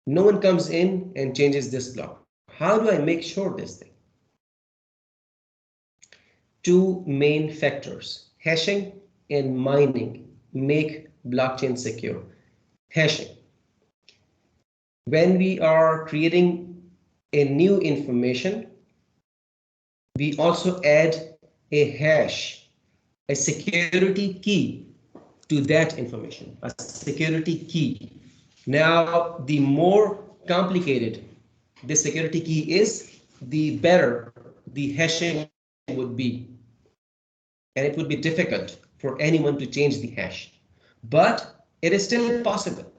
No one comes in and changes this block. How do I make sure this thing? 2 main factors, hashing and mining, make blockchain secure. Hashing. When we are creating a new information, we also add a hash, a security key to that information, a security key. Now, the more complicated this security key is, the better the hashing would be. And it would be difficult for anyone to change the hash. But it is still possible.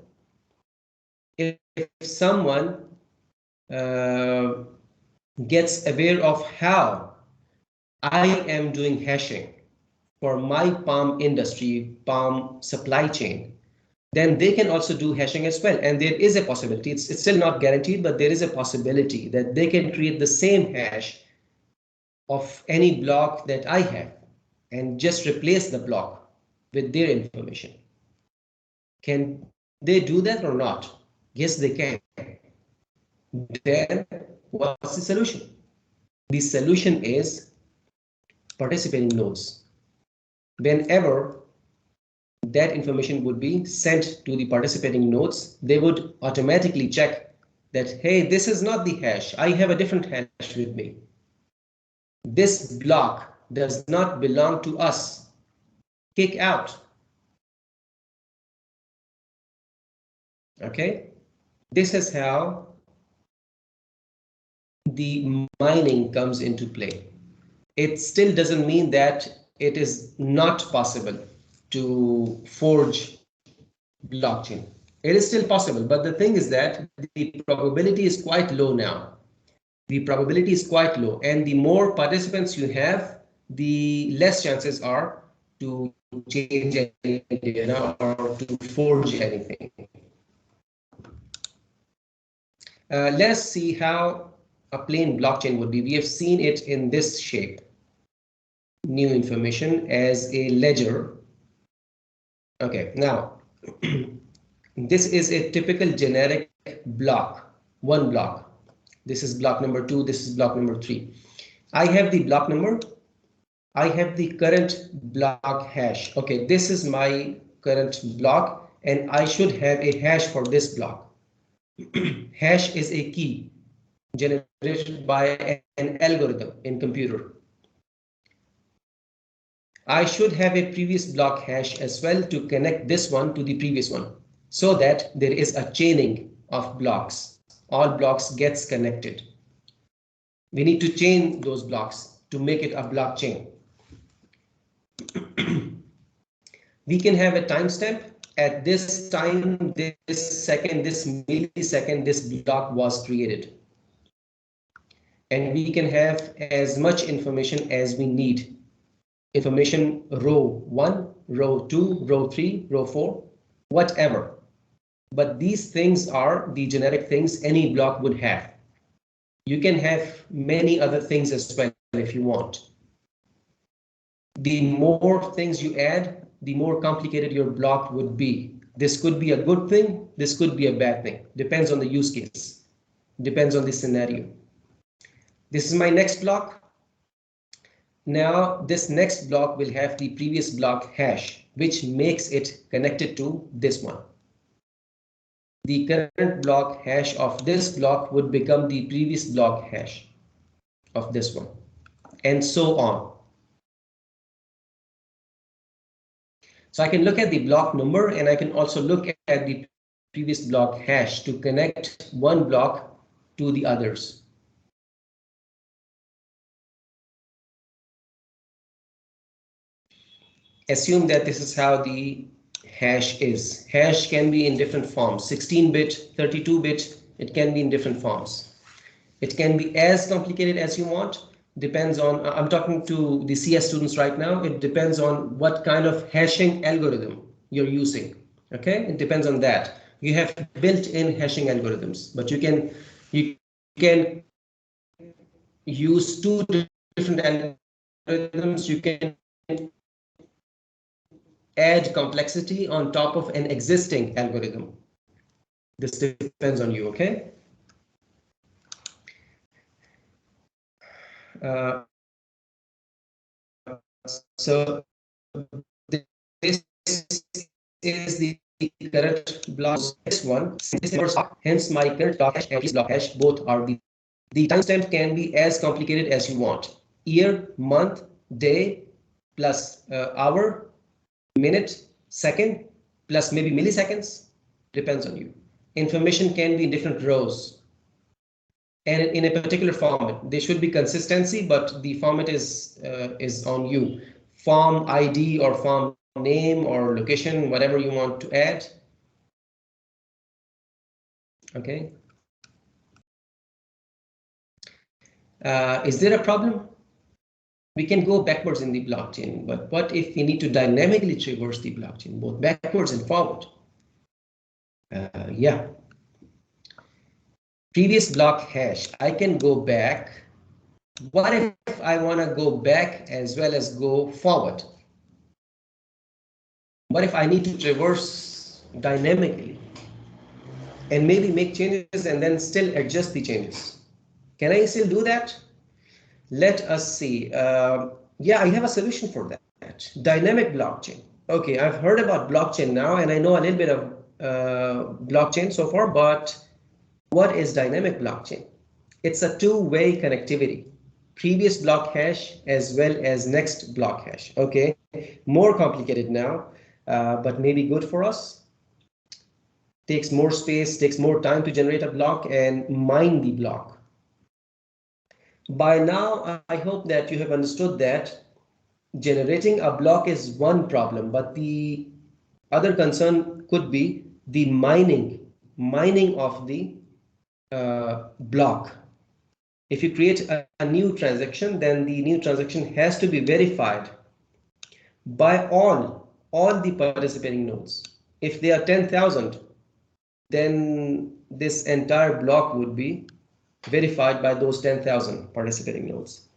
If someone gets aware of how I am doing hashing for my palm industry, palm supply chain, then they can also do hashing as well. And there is a possibility, it's still not guaranteed, but there is a possibility that they can create the same hash of any block that I have and just replace the block with their information. Can they do that or not? Yes, they can. Then what's the solution? The solution is participating nodes. Whenever that information would be sent to the participating nodes, they would automatically check that, hey, this is not the hash. I have a different hash with me. This block does not belong to us. Kick out. Okay, this is how the mining comes into play. It still doesn't mean that it is not possible to forge blockchain. It is still possible, but the thing is that the probability is quite low now. The probability is quite low, and the more participants you have, the less chances are to change any data or to forge anything. Let us see how a plain blockchain would be. We have seen it in this shape. New information as a ledger. Okay, now this is a typical generic block, one block. This is block number 2, this is block number 3. I have the block number, I have the current block hash. Okay, this is my current block, and I should have a hash for this block. Hash is a key generated by an algorithm in computer. I should have a previous block hash as well to connect this one to the previous one, so that there is a chaining of blocks. All blocks gets connected. We need to chain those blocks to make it a blockchain. We can have a timestamp at this time, this second, this millisecond, this block was created. And we can have as much information as we need. Information row 1, row 2, row 3, row 4, whatever. But these things are the generic things any block would have. You can have many other things as well if you want. The more things you add, the more complicated your block would be. This could be a good thing, this could be a bad thing. Depends on the use case, depends on the scenario. This is my next block. Now this next block will have the previous block hash, which makes it connected to this one. The current block hash of this block would become the previous block hash of this one, and so on. So I can look at the block number, and I can also look at the previous block hash to connect one block to the others. Assume that this is how the hash is. Hash can be in different forms, 16-bit, 32-bit, it can be in different forms. It can be as complicated as you want. Depends on, I'm talking to the CS students right now, it depends on what kind of hashing algorithm you're using. Okay, it depends on that. You have built-in hashing algorithms, but you can use two different algorithms. You can add complexity on top of an existing algorithm. This depends on you, okay? So this is the current block. This one, hence my current block hash and this block hash both are the timestamp can be as complicated as you want. Year, month, day, plus hour, minute, second, plus maybe milliseconds, depends on you. Information can be in different rows and in a particular format. There should be consistency, but the format is on you. Form ID or form name or location, whatever you want to add. Okay. Is there a problem? We can go backwards in the blockchain, but what if we need to dynamically traverse the blockchain, both backwards and forward? Yeah. Previous block hash, I can go back. What if I want to go back as well as go forward? What if I need to traverse dynamically and maybe make changes and then still adjust the changes? Can I still do that? Let us see. Yeah, I have a solution for that. Dynamic blockchain. Okay, I've heard about blockchain now, and I know a little bit of blockchain so far, but what is dynamic blockchain? It's a two-way connectivity. Previous block hash as well as next block hash. Okay, more complicated now, but maybe good for us. Takes more space, takes more time to generate a block and mine the block. By now, I hope that you have understood that generating a block is one problem, but the other concern could be the mining of the block. If you create a new transaction, then the new transaction has to be verified by all the participating nodes. If they are 10,000, then this entire block would be verified by those 10,000 participating nodes.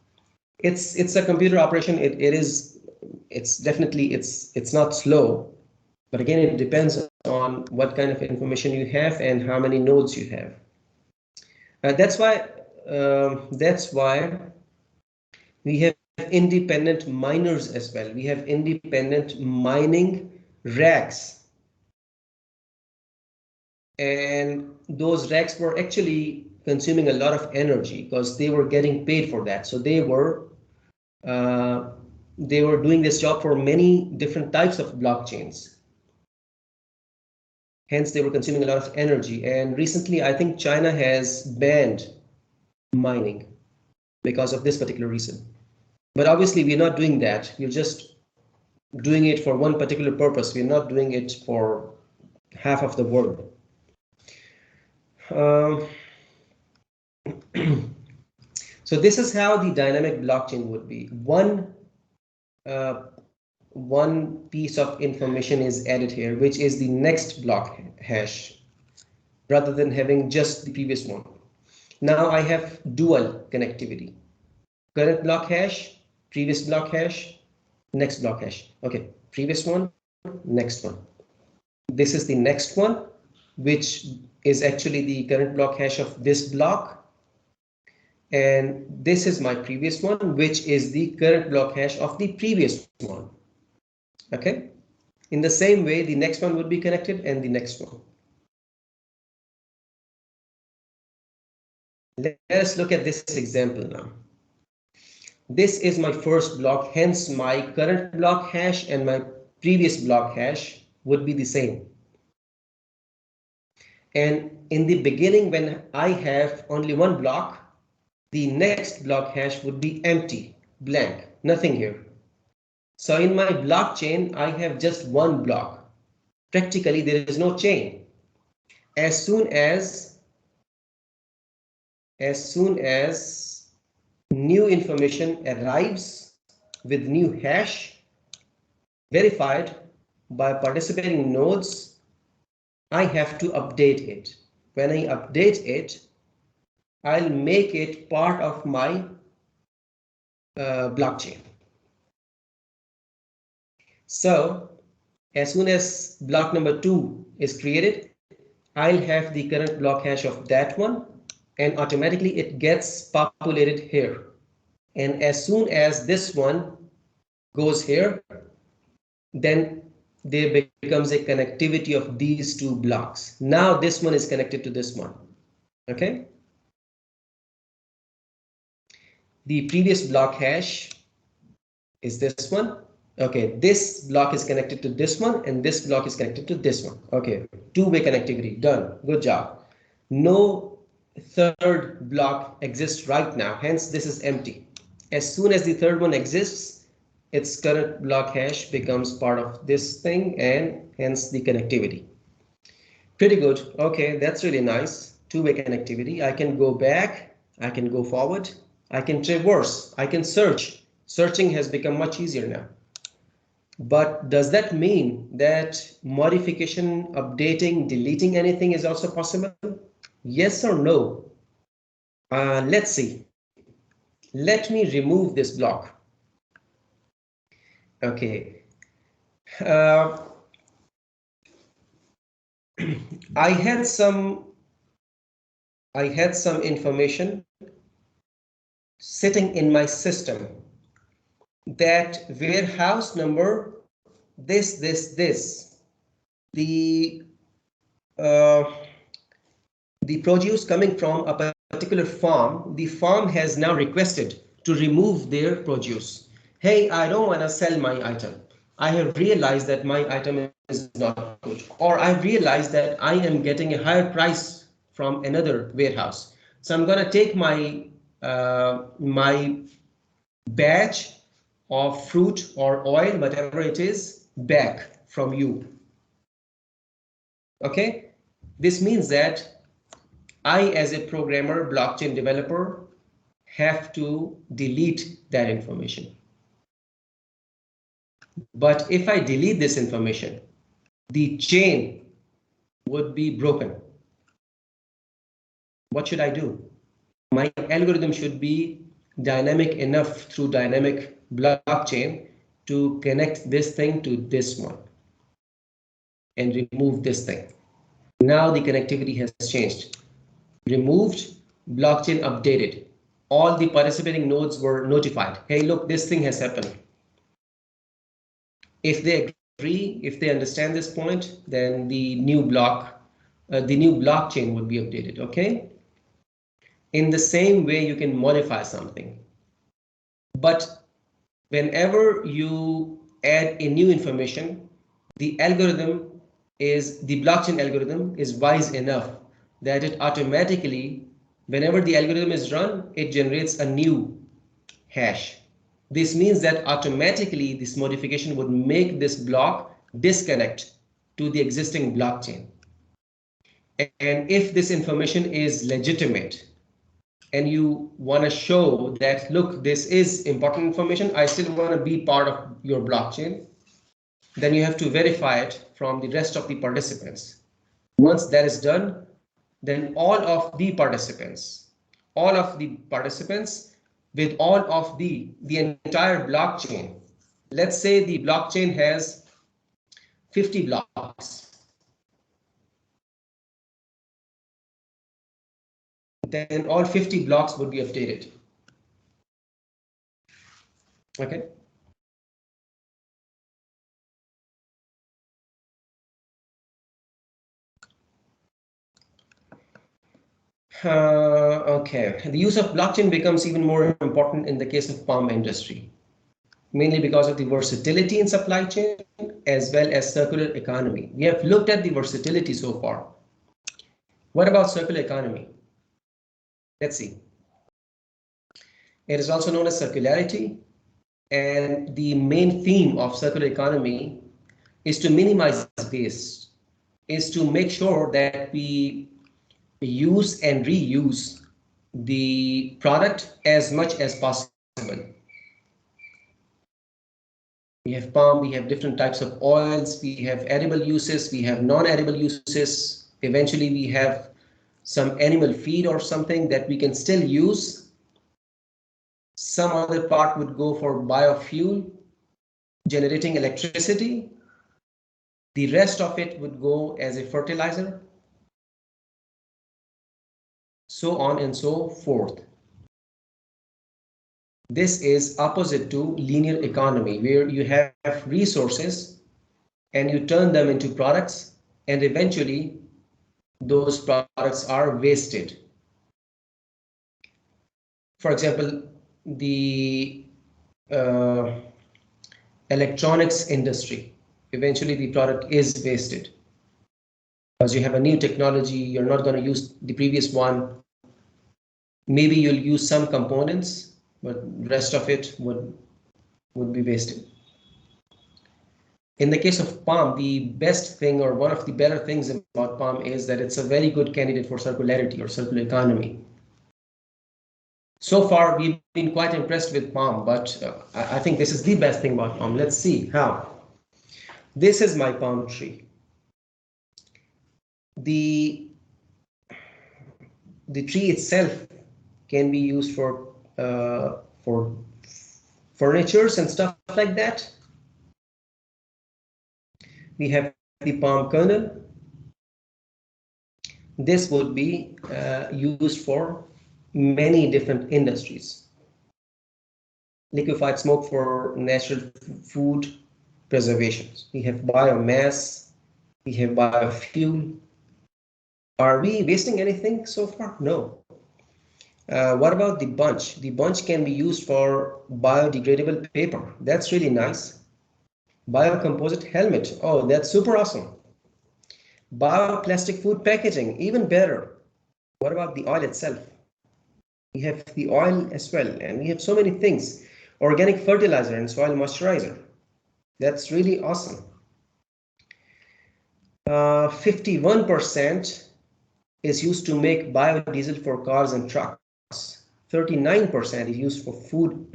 It's a computer operation. It's definitely not slow, but again, it depends on what kind of information you have and how many nodes you have. That's why we have independent miners as well. We have independent mining racks, and those racks were actually consuming a lot of energy because they were getting paid for that. So they were doing this job for many different types of blockchains. Hence, they were consuming a lot of energy. And recently, I think China has banned mining because of this particular reason. But obviously, we're not doing that. We're just doing it for one particular purpose. We're not doing it for half of the world. So this is how the dynamic blockchain would be. One piece of information is added here, which is the next block hash, rather than having just the previous one. Now I have dual connectivity. Current block hash, previous block hash, next block hash. Okay, previous one, next one. This is the next one, which is actually the current block hash of this block. And this is my previous one, which is the current block hash of the previous one. Okay. In the same way, the next one would be connected and the next one. Let's look at this example now. This is my first block, hence my current block hash and my previous block hash would be the same. And in the beginning, when I have only one block, the next block hash would be empty, blank, nothing here. So in my blockchain, I have just one block. Practically, there is no chain. As soon as new information arrives with new hash verified by participating nodes, I have to update it. When I update it, I'll make it part of my blockchain. So as soon as block number 2 is created, I'll have the current block hash of that one, and automatically it gets populated here. And as soon as this one goes here, then there becomes a connectivity of these two blocks. Now this one is connected to this one. Okay. The previous block hash is this one. Okay, this block is connected to this one and this block is connected to this one. Okay, two-way connectivity, done, good job. No third block exists right now, hence this is empty. As soon as the third one exists, its current block hash becomes part of this thing and hence the connectivity. Pretty good. Okay, that's really nice. Two-way connectivity. I can go back, I can go forward, I can traverse, I can search. Searching has become much easier now. But does that mean that modification, updating, deleting anything is also possible? Yes or no? Let's see. Let me remove this block. Okay. I had some information sitting in my system that warehouse number this, the produce coming from a particular farm, the farm has now requested to remove their produce. Hey, I don't want to sell my item. I have realized that my item is not good, or I realized that I am getting a higher price from another warehouse. So I'm going to take my my batch of fruit or oil, whatever it is, back from you. Okay, this means that I, as a programmer, blockchain developer, have to delete that information. But if I delete this information, the chain would be broken. What should I do? My algorithm should be dynamic enough through dynamic blockchain to connect this thing to this one and remove this thing. Now the connectivity has changed. Removed, blockchain updated. All the participating nodes were notified. Hey, look, this thing has happened. If they agree, if they understand this point, then the new blockchain would be updated. Okay. In the same way, you can modify something. But whenever you add a new information, the blockchain algorithm is wise enough that it automatically, whenever the algorithm is run, it generates a new hash. This means that automatically this modification would make this block disconnect to the existing blockchain. And if this information is legitimate and you want to show that, look, this is important information, I still want to be part of your blockchain, then you have to verify it from the rest of the participants. Once that is done, then all of the participants with all of the entire blockchain, let's say the blockchain has 50 blocks, then all 50 blocks would be updated. Okay. Okay, the use of blockchain becomes even more important in the case of palm industry, mainly because of the versatility in supply chain as well as circular economy. We have looked at the versatility so far. What about circular economy? Let's see. It is also known as circularity, and the main theme of circular economy is to minimize waste, is to make sure that we use and reuse the product as much as possible. We have palm, we have different types of oils, we have edible uses, we have non-edible uses. Eventually, we have some animal feed or something that we can still use. Some other part would go for biofuel, generating electricity. The rest of it would go as a fertilizer, so on and so forth. This is opposite to linear economy, where you have resources and you turn them into products, and eventually those products are wasted. For example, the electronics industry, eventually the product is wasted because you have a new technology, you're not going to use the previous one. Maybe you'll use some components, but the rest of it would be wasted. In the case of palm, the best thing, or one of the better things about palm, is that it's a very good candidate for circularity or circular economy. So far, we've been quite impressed with palm, but I think this is the best thing about palm. Let's see how. This is my palm tree. The tree itself can be used for furnitures and stuff like that. We have the palm kernel. This would be used for many different industries. Liquefied smoke for natural food preservation. We have biomass, we have biofuel. Are we wasting anything so far? No. What about the bunch? The bunch can be used for biodegradable paper. That's really nice. Biocomposite helmet. Oh, that's super awesome. Bioplastic food packaging, even better. What about the oil itself? We have the oil as well, and we have so many things. Organic fertilizer and soil moisturizer. That's really awesome. 51% is used to make biodiesel for cars and trucks. 39% is used for food,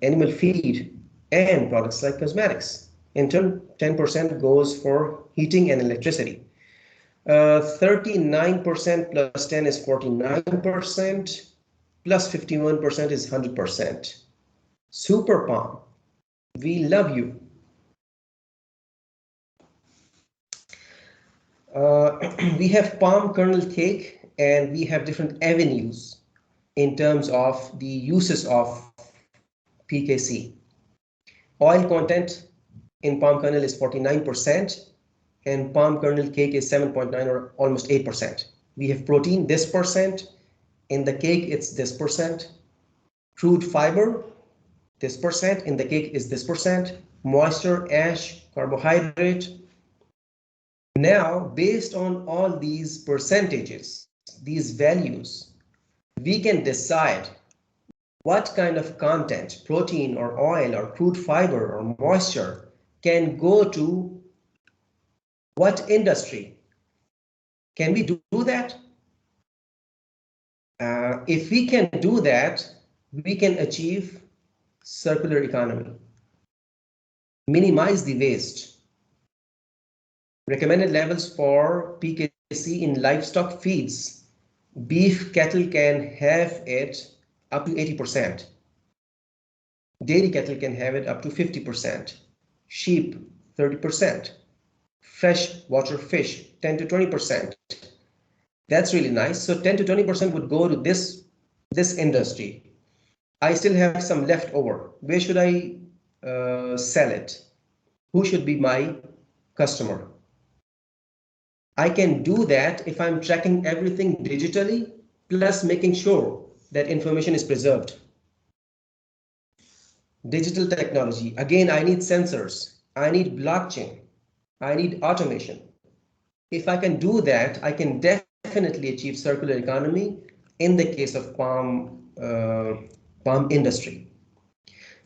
animal feed, and products like cosmetics. In turn, 10% goes for heating and electricity. 39% plus 10 is 49%, plus 51% is 100%. Super palm, we love you. We have palm kernel cake, and we have different avenues in terms of the uses of PKC. Oil content in palm kernel is 49%, and palm kernel cake is 7.9 or almost 8%. We have protein, this percent. In the cake, it's this percent. Crude fiber, this percent. In the cake is this percent. Moisture, ash, carbohydrate. Now, based on all these percentages, these values, we can decide what kind of content, protein or oil or crude fiber or moisture, can go to what industry? Can we do that? If we can do that, we can achieve circular economy, minimize the waste. Recommended levels for PKC in livestock feeds. Beef cattle can have it up to 80%. Dairy cattle can have it up to 50%. Sheep, 30%. Freshwater fish, 10 to 20%. That's really nice. So 10 to 20% would go to this industry. I still have some left over. Where should I sell it? Who should be my customer? I can do that if I'm tracking everything digitally, plus making sure that information is preserved. Digital technology. Again, I need sensors. I need blockchain. I need automation. If I can do that, I can definitely achieve circular economy in the case of palm industry.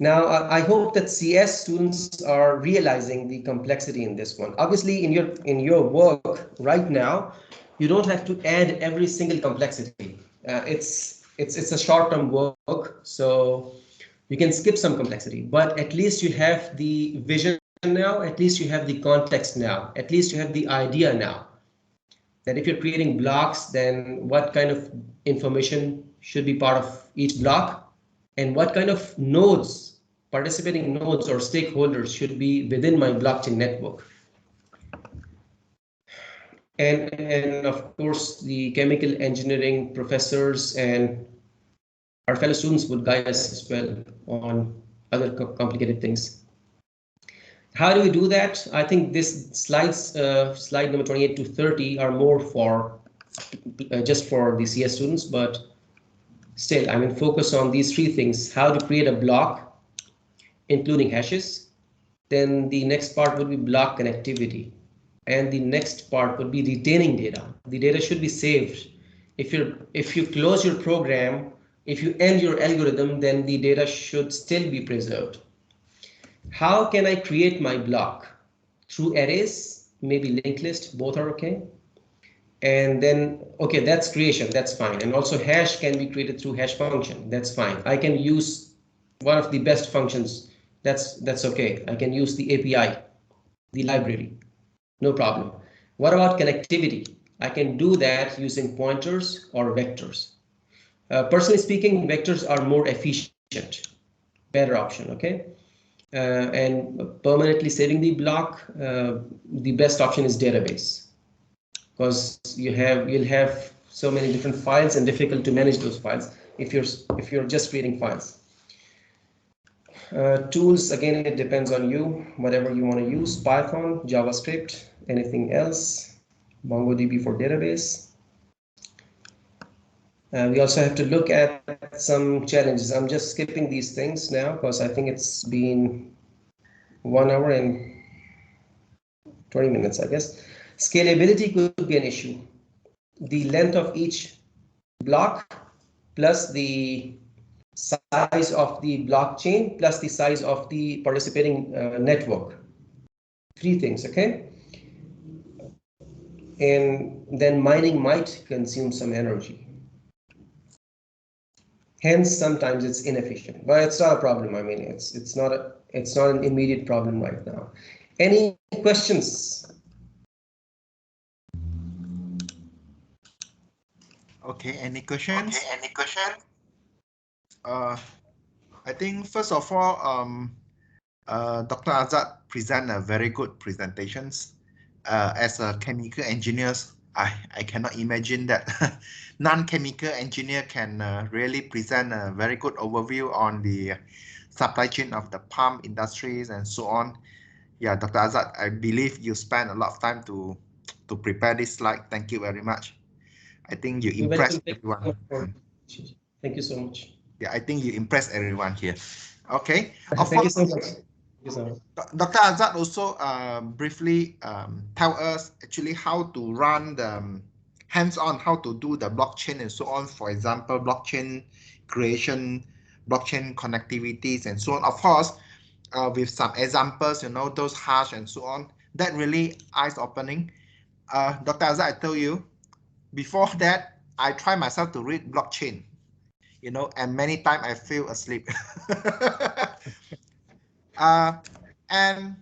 Now, I hope that CS students are realizing the complexity in this one. Obviously, in your work right now, you don't have to add every single complexity. It's a short-term work, so you can skip some complexity. But at least you have the vision now. At least you have the context now. At least you have the idea now. That if you're creating blocks, then what kind of information should be part of each block, and what kind of nodes, participating nodes or stakeholders should be within my blockchain network. And of course, the chemical engineering professors and our fellow students would guide us as well on other complicated things. How do we do that? I think this slide number 28 to 30 are more for just for the CS students, but still, I mean, focus on these three things: how to create a block, including hashes. Then the next part would be block connectivity, and the next part would be retaining data. The data should be saved. If you close your program, if you end your algorithm, then the data should still be preserved. How can I create my block? Through arrays, maybe linked list, both are okay. And then, okay, that's creation, that's fine. And also hash can be created through hash function, that's fine. I can use one of the best functions, that's okay. I can use the API, the library, no problem. What about connectivity? I can do that using pointers or vectors. Personally speaking, vectors are more efficient, better option, okay? And permanently saving the block, the best option is database, because you'll have so many different files and difficult to manage those files if you're just creating files. Tools, again, it depends on you, whatever you want to use: Python, JavaScript, anything else, MongoDB for database. We also have to look at some challenges. I'm just skipping these things now because I think it's been 1 hour and 20 minutes, I guess. Scalability could be an issue. The length of each block plus the size of the blockchain plus the size of the participating network. 3 things, okay? And then mining might consume some energy. Hence, sometimes it's inefficient, but it's not a problem. I mean, it's not an immediate problem right now. Any questions? Okay, any questions? I think first of all, Dr. Azad present a very good presentations. As a chemical engineers, I cannot imagine that non-chemical engineer can really present a very good overview on the supply chain of the palm industries and so on. Yeah, Dr. Azad, I believe you spent a lot of time to prepare this slide. Thank you very much. I think you impressed everyone. Thank you so much. Yeah, I think you impressed everyone here. Okay. Thank you so much. Thank you so much. Dr. Azad also briefly tell us actually how to run the hands-on, how to do the blockchain and so on. For example, blockchain creation, blockchain connectivities and so on. Of course, with some examples, those hash and so on, that really eyes-opening. Dr. Azad, I tell you, before that, I try myself to read blockchain, and many times I fell asleep. And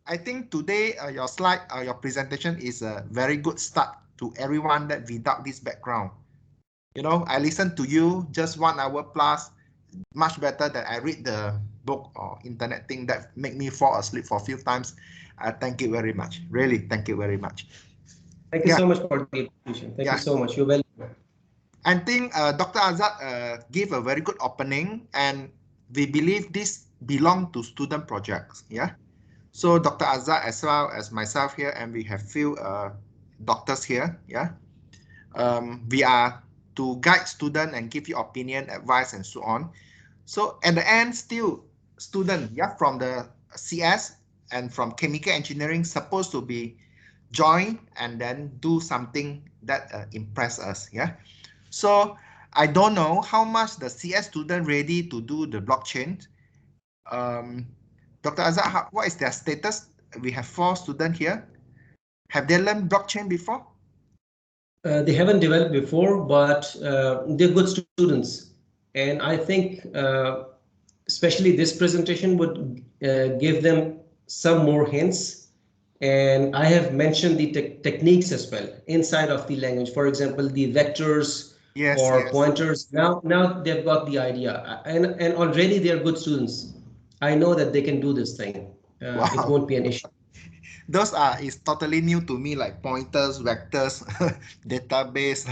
I think today your slide, your presentation is a very good start to everyone that without this background. I listened to you just 1 hour plus, much better than I read the book or internet thing that make me fall asleep for a few times. Thank you very much. Really, thank you very much. Thank you so much for the invitation. Thank you so much. You're welcome. I think Dr. Azad gave a very good opening, and we believe this belong to student projects. Yeah. So Dr. Azad as well as myself here, and we have few doctors here. Yeah. We are to guide student and give you opinion, advice, and so on. So at the end, still student, yeah, from the CS and from chemical engineering supposed to be join and then do something that impress us. Yeah. So I don't know how much the CS student ready to do the blockchain. Dr. Azad, what is their status? We have 4 students here. Have they learned blockchain before? They haven't developed before, but they're good students. And I think especially this presentation would give them some more hints. And I have mentioned the techniques as well inside of the language. For example, the vectors or pointers. Now they've got the idea, and already they're good students. I know that they can do this thing. Wow. It won't be an issue. Those is totally new to me, like pointers, vectors, database,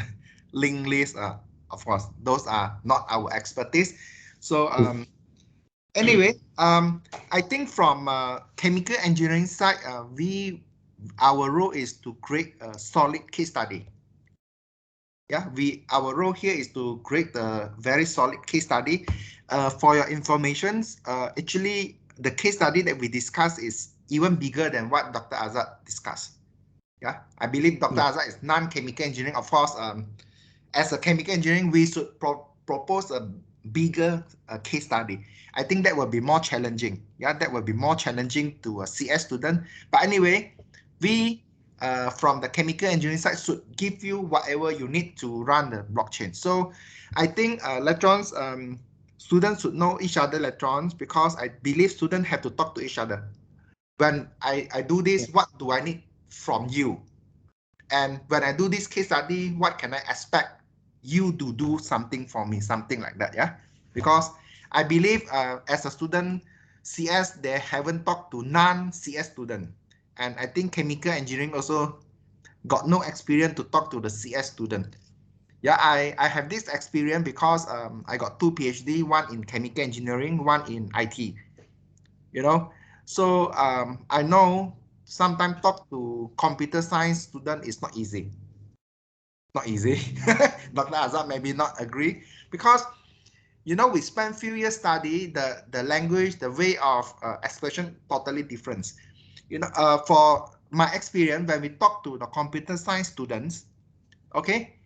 linked list. Of course, those are not our expertise. So anyway, I think from chemical engineering side, our role is to create a solid case study. Yeah, our role here is to create a very solid case study. For your information, actually, the case study that we discuss is even bigger than what Dr. Azad discussed. Yeah, I believe Dr. Azad is non-chemical engineering. Of course, as a chemical engineering, we should propose a bigger case study. I think that will be more challenging. Yeah, that will be more challenging to a CS student. But anyway, we from the chemical engineering side should give you whatever you need to run the blockchain. So I think electrons, students should know each other electrons, because I believe students have to talk to each other. When I do this, what do I need from you? And when I do this case study, what can I expect you to do something for me, something like that, yeah? Because I believe as a student, CS, they haven't talked to non-CS student. And I think chemical engineering also got no experience to talk to the CS student. Yeah, I have this experience because I got 2 PhD, one in chemical engineering, one in IT. So I know sometimes talk to computer science student is not easy. Not easy. Dr. Azad maybe not agree, because we spend few years study the language, the way of expression totally different. For my experience, when we talk to the computer science students, okay,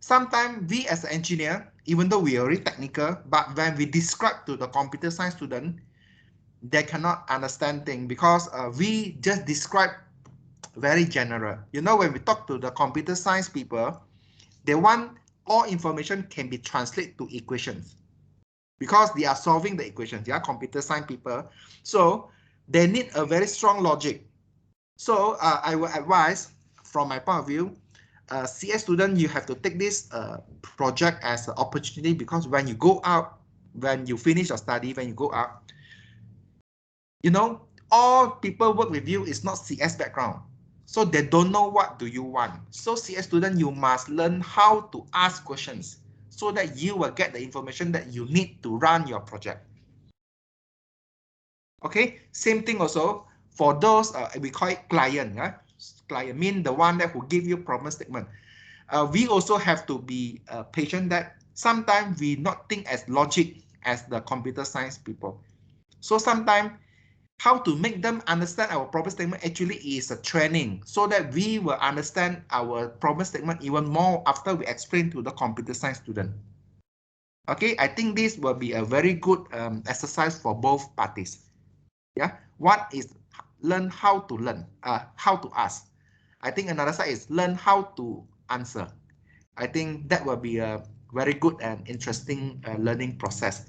sometimes we as an engineer, even though we are already technical, but when we describe to the computer science student, they cannot understand things, because we just describe very general. When we talk to the computer science people, they want all information can be translated to equations, because they are solving the equations. They are computer science people, so they need a very strong logic. So I will advise, from my point of view, CS student, you have to take this project as an opportunity, because when you go out, when you finish your study, when you go out, all people work with you is not CS background. So they don't know what do you want. So CS student, you must learn how to ask questions so that you will get the information that you need to run your project. Okay, same thing also for those, we call it client. Client mean the one that who give you problem statement. We also have to be patient that sometimes we not think as logic as the computer science people. So sometimes how to make them understand our problem statement actually is a training, so that we will understand our problem statement even more after we explain to the computer science student. Okay, I think this will be a very good exercise for both parties. Yeah, one is learn how to learn, how to ask. I think another side is learn how to answer. I think that will be a very good and interesting learning process.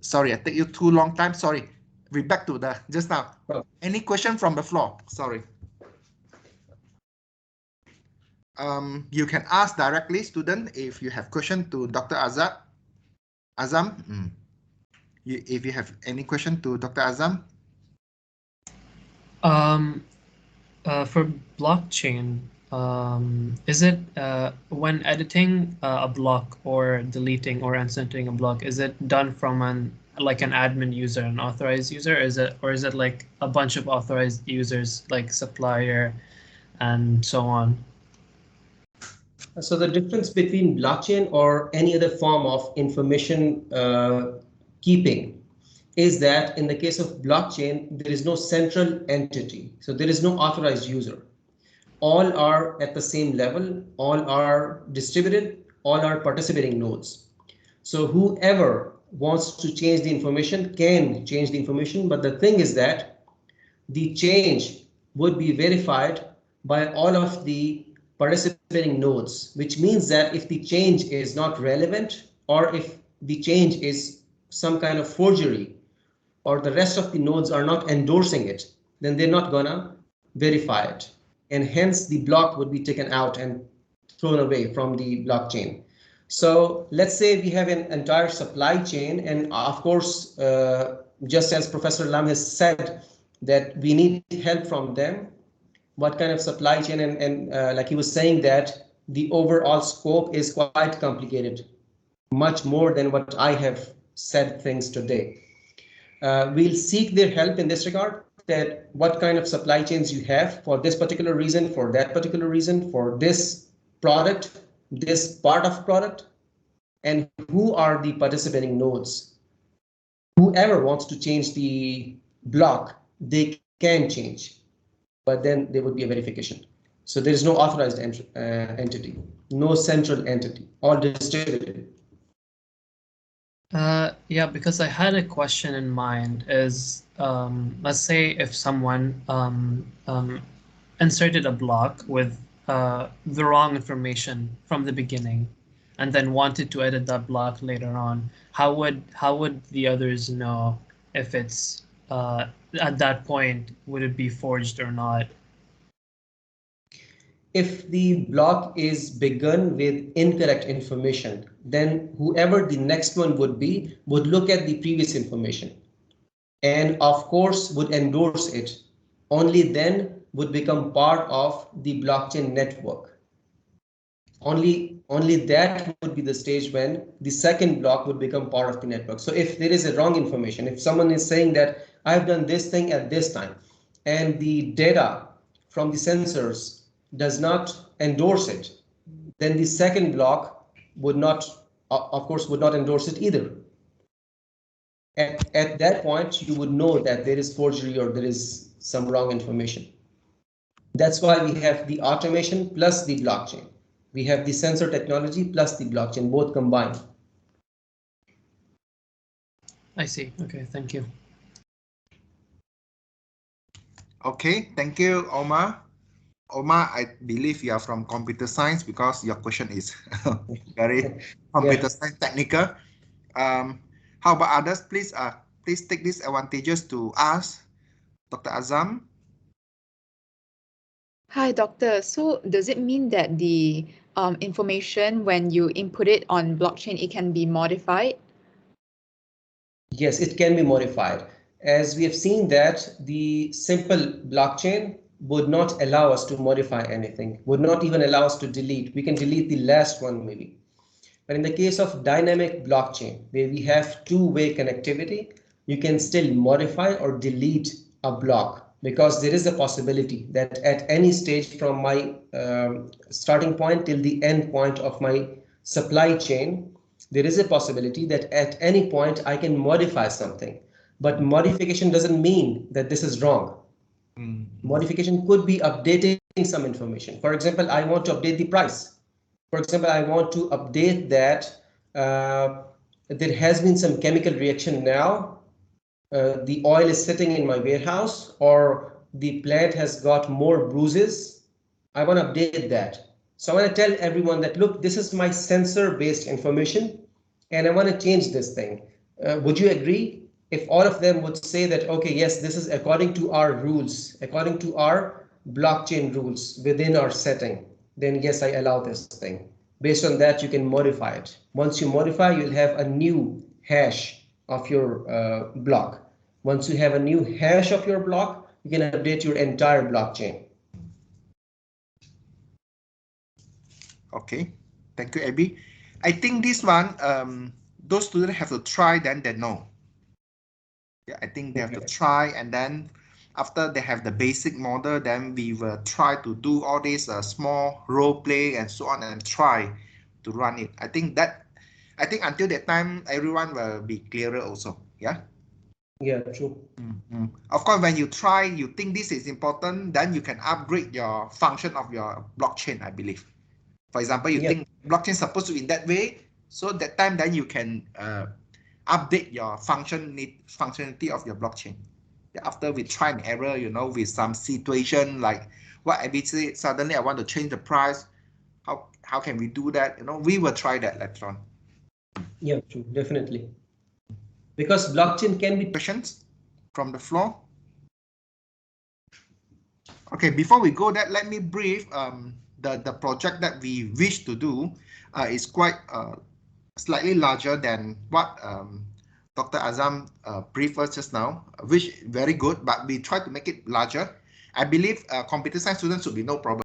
Sorry, I take you too long time. Sorry. We back to the just now. Any question from the floor? Sorry. You can ask directly, student, if you have question to Dr. Azam. If you have any question to Dr. Azam. For blockchain, is it when editing a block or deleting or inserting a block, is it done from an admin user, an authorized user? Or is it like a bunch of authorized users like supplier and so on? So the difference between blockchain or any other form of information keeping is that in the case of blockchain, there is no central entity. So there is no authorized user. All are at the same level, all are distributed, all are participating nodes. So whoever wants to change the information can change the information, but the thing is that the change would be verified by all of the participating nodes, which means that if the change is not relevant or if the change is some kind of forgery or the rest of the nodes are not endorsing it, then they're not gonna verify it. And hence the block would be taken out and thrown away from the blockchain. So let's say we have an entire supply chain, and of course, just as Professor Lam has said, that we need help from them. What kind of supply chain, and like he was saying that the overall scope is quite complicated, much more than what I have said things today. We'll seek their help in this regard, that what kind of supply chains you have for this particular reason, for that particular reason, for this product, this part of product, and who are the participating nodes. Whoever wants to change the block, they can change, but then there would be a verification. So there is no authorized entity, no central entity, all distributed. Yeah, because I had a question in mind is, let's say if someone inserted a block with the wrong information from the beginning and then wanted to edit that block later on, how would the others know if it's at that point, would it be forged or not? If the block is begun with incorrect information, then whoever the next one would be would look at the previous information and of course would endorse it. Only then would become part of the blockchain network. Only that would be the stage when the second block would become part of the network. So if there is a wrong information, if someone is saying that I've done this thing at this time and the data from the sensors does not endorse it, then the second block would not, of course, would not endorse it either. At that point, you would know that there is forgery or there is some wrong information. That's why we have the automation plus the blockchain. We have the sensor technology plus the blockchain, both combined. I see. Okay, thank you. Okay, thank you, Omar. Omar, I believe you are from computer science because your question is very computer science technical. How about others? Please, please take these advantages to ask Dr. Azam. Hi, doctor. So does it mean that the information, when you input it on blockchain, it can be modified? Yes, it can be modified. As we have seen that the simple blockchain would not allow us to modify anything, would not even allow us to delete. We can delete the last one maybe. But in the case of dynamic blockchain, where we have two-way connectivity, you can still modify or delete a block because there is a possibility that at any stage from my starting point till the end point of my supply chain, there is a possibility that at any point I can modify something. But modification doesn't mean that this is wrong. Modification could be updating some information. For example, I want to update the price. For example, I want to update that there has been some chemical reaction now. The oil is sitting in my warehouse, or the plant has got more bruises. I want to update that. So I want to tell everyone that, look, this is my sensor-based information, and I want to change this thing. Would you agree? If all of them would say that, okay, yes, this is according to our rules, according to our blockchain rules within our setting, then yes, I allow this thing. Based on that, you can modify it. Once you modify, you'll have a new hash of your block. Once you have a new hash of your block, you can update your entire blockchain. Okay, thank you, Abby. I think this one, those students have to try, then they know. Yeah, I think they have to try, and then after they have the basic model, then we will try to do all this small role play and so on, and try to run it. I think until that time, everyone will be clearer also. Yeah. Yeah, true. Of course, when you try, you think this is important, then you can upgrade your function of your blockchain, I believe. For example, you think blockchain is supposed to be in that way, so that time then you can update your functionality of your blockchain. After we try and error, you know, with some situation like what Abby said, suddenly I want to change the price. How can we do that? You know, we will try that later on. Yeah, true, definitely. Because blockchain can be questions from the floor. Okay, before we go that, let me brief the project that we wish to do is quite slightly larger than what Dr. Azam briefed us just now, which very good, but we try to make it larger. I believe computer science students should be no problem.